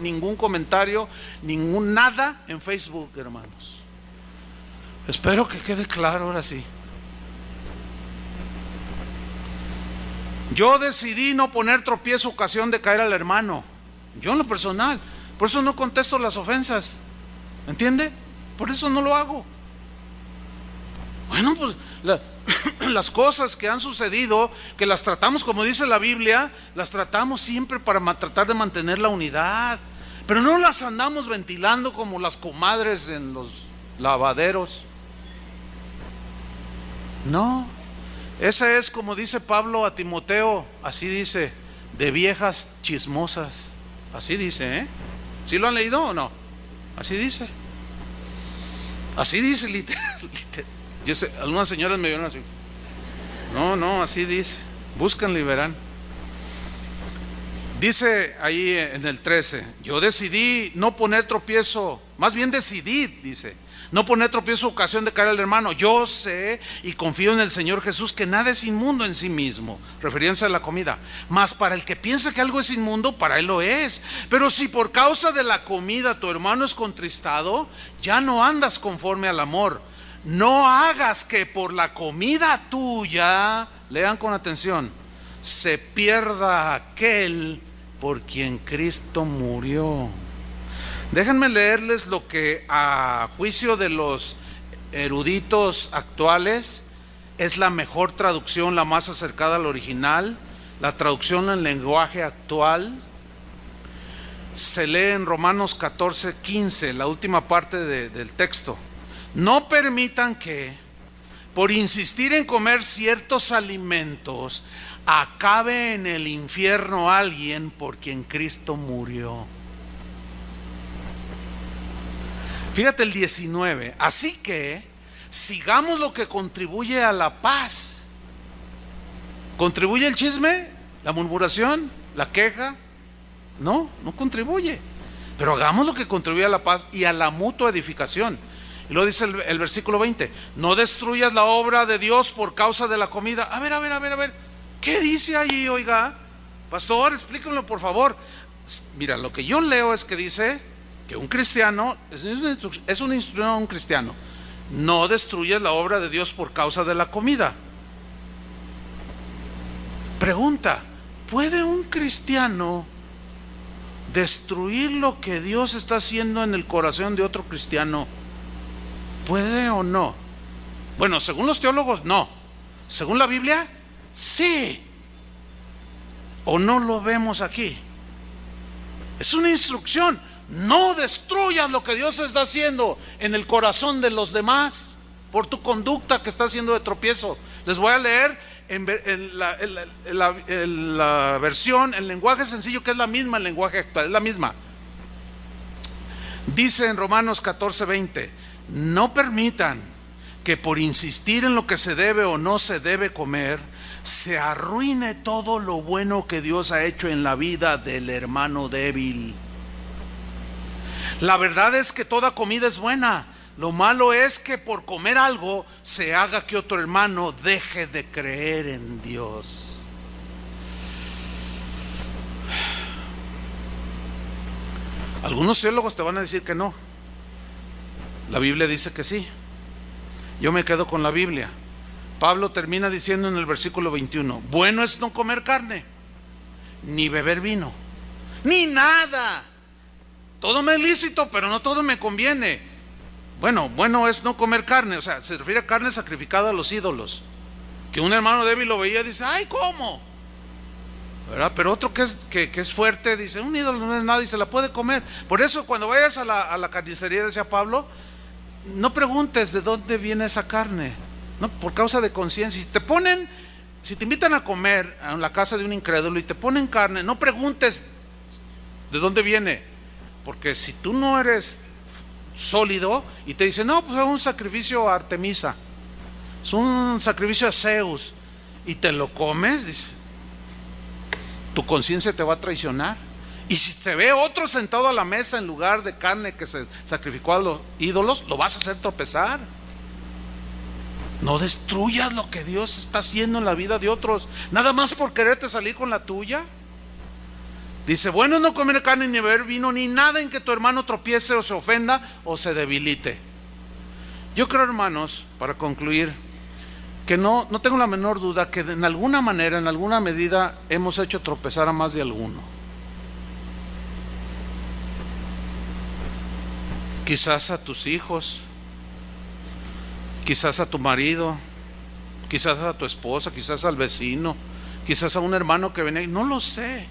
ningún comentario, ningún nada en Facebook, hermanos. Espero que quede claro ahora sí. Yo decidí no poner tropiezo ocasión de caer al hermano. Yo en lo personal. Por eso no contesto las ofensas. ¿Entiende? Por eso no lo hago. Bueno, pues las cosas que han sucedido, que las tratamos, como dice la Biblia, las tratamos siempre para tratar de mantener la unidad. Pero no las andamos ventilando como las comadres en los lavaderos. No. Esa es, como dice Pablo a Timoteo, así dice, de viejas chismosas. Así dice, ¿eh? ¿Sí lo han leído o no? Así dice. Así dice, literal. Yo sé, algunas señoras me vieron así. No, así dice. Búscanlo y verán. Dice ahí en el 13, yo decidí no poner tropiezo, más bien decidí, dice, no poner tropiezo ocasión de caer al hermano. Yo sé y confío en el Señor Jesús que nada es inmundo en sí mismo, refiriéndose a la comida. Mas para el que piensa que algo es inmundo, para él lo es. Pero si por causa de la comida tu hermano es contristado, ya no andas conforme al amor. No hagas que por la comida tuya, lean con atención, se pierda aquel por quien Cristo murió. Déjenme leerles lo que a juicio de los eruditos actuales es la mejor traducción, la más acercada al original. La traducción en lenguaje actual se lee en Romanos 14:15, la última parte del texto. No permitan que, por insistir en comer ciertos alimentos, acabe en el infierno alguien por quien Cristo murió. Fíjate el 19. Así que sigamos lo que contribuye a la paz. ¿Contribuye el chisme? ¿La murmuración? ¿La queja? No contribuye. Pero hagamos lo que contribuye a la paz y a la mutua edificación. Y luego dice el versículo 20, no destruyas la obra de Dios por causa de la comida. A ver, ¿qué dice allí, oiga? Pastor, explíquenlo por favor. Mira, lo que yo leo es que dice que un cristiano, es una instrucción a un cristiano, no destruyas la obra de Dios por causa de la comida. Pregunta, ¿puede un cristiano destruir lo que Dios está haciendo en el corazón de otro cristiano? ¿Puede o no? Bueno, según los teólogos, no. Según la Biblia, sí. ¿O no lo vemos aquí? Es una instrucción. No destruyas lo que Dios está haciendo en el corazón de los demás por tu conducta que está haciendo de tropiezo. Les voy a leer en la versión, el lenguaje sencillo, que es la misma, el lenguaje actual, es la misma. Dice en Romanos 14:20, no permitan que por insistir en lo que se debe o no se debe comer, se arruine todo lo bueno que Dios ha hecho en la vida del hermano débil. La verdad es que toda comida es buena. Lo malo es que por comer algo se haga que otro hermano deje de creer en Dios. Algunos teólogos te van a decir que no. La Biblia dice que sí. Yo me quedo con la Biblia. Pablo termina diciendo en el versículo 21, bueno es no comer carne, ni beber vino, ni nada. Todo me es lícito, pero no todo me conviene. Bueno es no comer carne, o sea, se refiere a carne sacrificada a los ídolos. Que un hermano débil lo veía y dice, ay, ¿cómo? ¿Verdad? Pero otro que es fuerte dice, un ídolo no es nada y se la puede comer. Por eso cuando vayas a la carnicería, decía Pablo, no preguntes de dónde viene esa carne, no, por causa de conciencia. Si te invitan a comer a la casa de un incrédulo y te ponen carne, no preguntes de dónde viene, porque si tú no eres sólido y te dicen, no, pues es un sacrificio a Artemisa, es un sacrificio a Zeus, y te lo comes, dice, tu conciencia te va a traicionar. Y si te ve otro sentado a la mesa en lugar de carne que se sacrificó a los ídolos, lo vas a hacer tropezar. No destruyas lo que Dios está haciendo en la vida de otros, nada más por quererte salir con la tuya. Dice, bueno es no comer carne, ni beber vino, ni nada en que tu hermano tropiece o se ofenda o se debilite. Yo creo, hermanos, para concluir, que no tengo la menor duda que en alguna manera, en alguna medida, hemos hecho tropezar a más de alguno. Quizás a tus hijos, quizás a tu marido, quizás a tu esposa, quizás al vecino, quizás a un hermano que viene, no lo sé.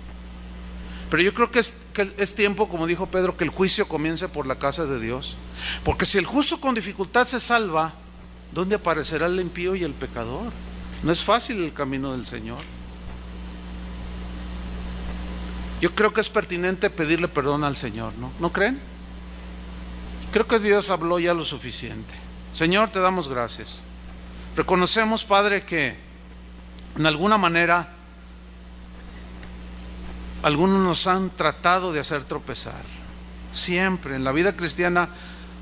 Pero yo creo que es tiempo, como dijo Pedro, que el juicio comience por la casa de Dios. Porque si el justo con dificultad se salva, ¿dónde aparecerá el impío y el pecador? No es fácil el camino del Señor. Yo creo que es pertinente pedirle perdón al Señor, ¿no? ¿No creen? Creo que Dios habló ya lo suficiente. Señor, te damos gracias. Reconocemos, Padre, que en alguna manera algunos nos han tratado de hacer tropezar. Siempre en la vida cristiana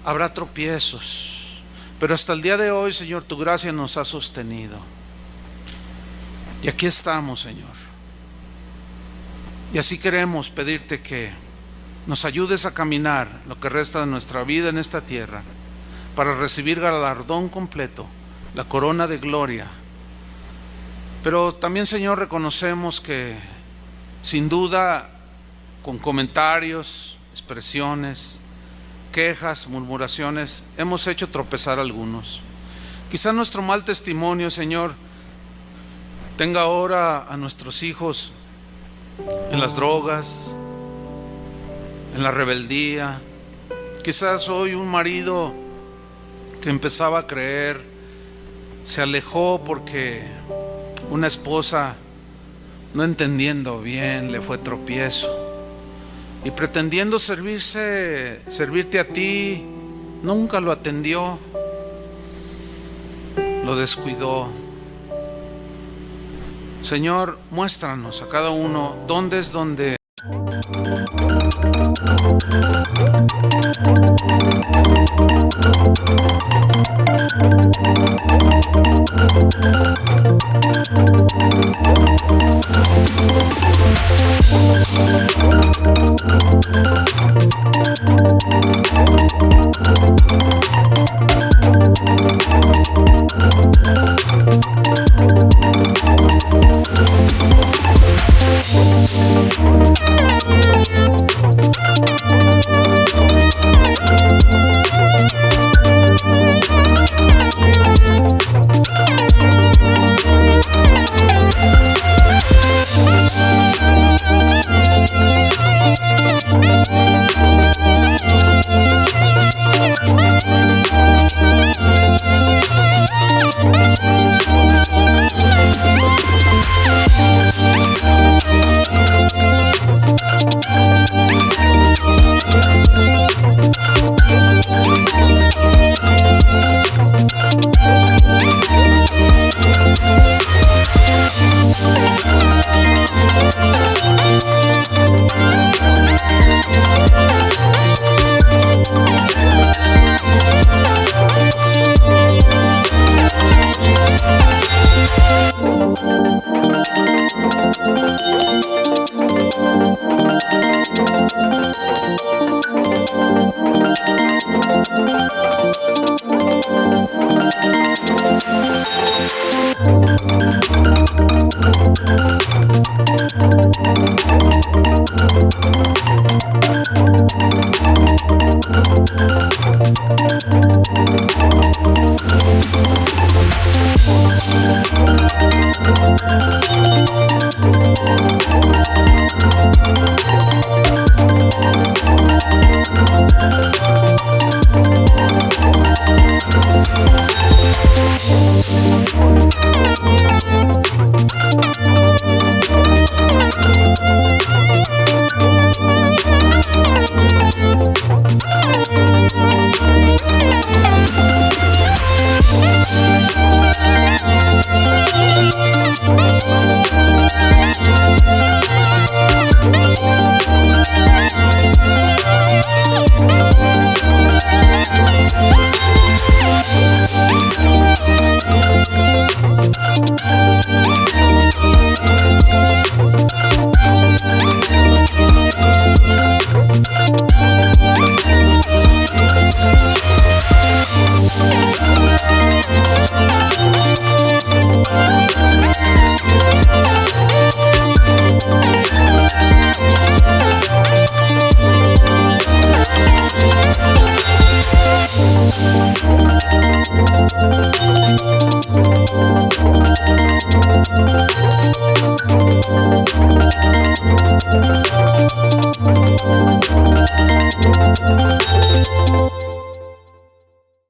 habrá tropiezos, pero hasta el día de hoy, Señor, tu gracia nos ha sostenido. Y aquí estamos, Señor. Y así queremos pedirte que nos ayudes a caminar lo que resta de nuestra vida en esta tierra, para recibir galardón completo, la corona de gloria. Pero también, Señor, reconocemos que sin duda, con comentarios, expresiones, quejas, murmuraciones, hemos hecho tropezar a algunos. Quizá nuestro mal testimonio, Señor, tenga ahora a nuestros hijos en las drogas, en la rebeldía. Quizás hoy un marido que empezaba a creer se alejó porque una esposa, no entendiendo bien, le fue tropiezo, y pretendiendo servirte a ti, nunca lo atendió, lo descuidó. Señor, muéstranos a cada uno dónde es donde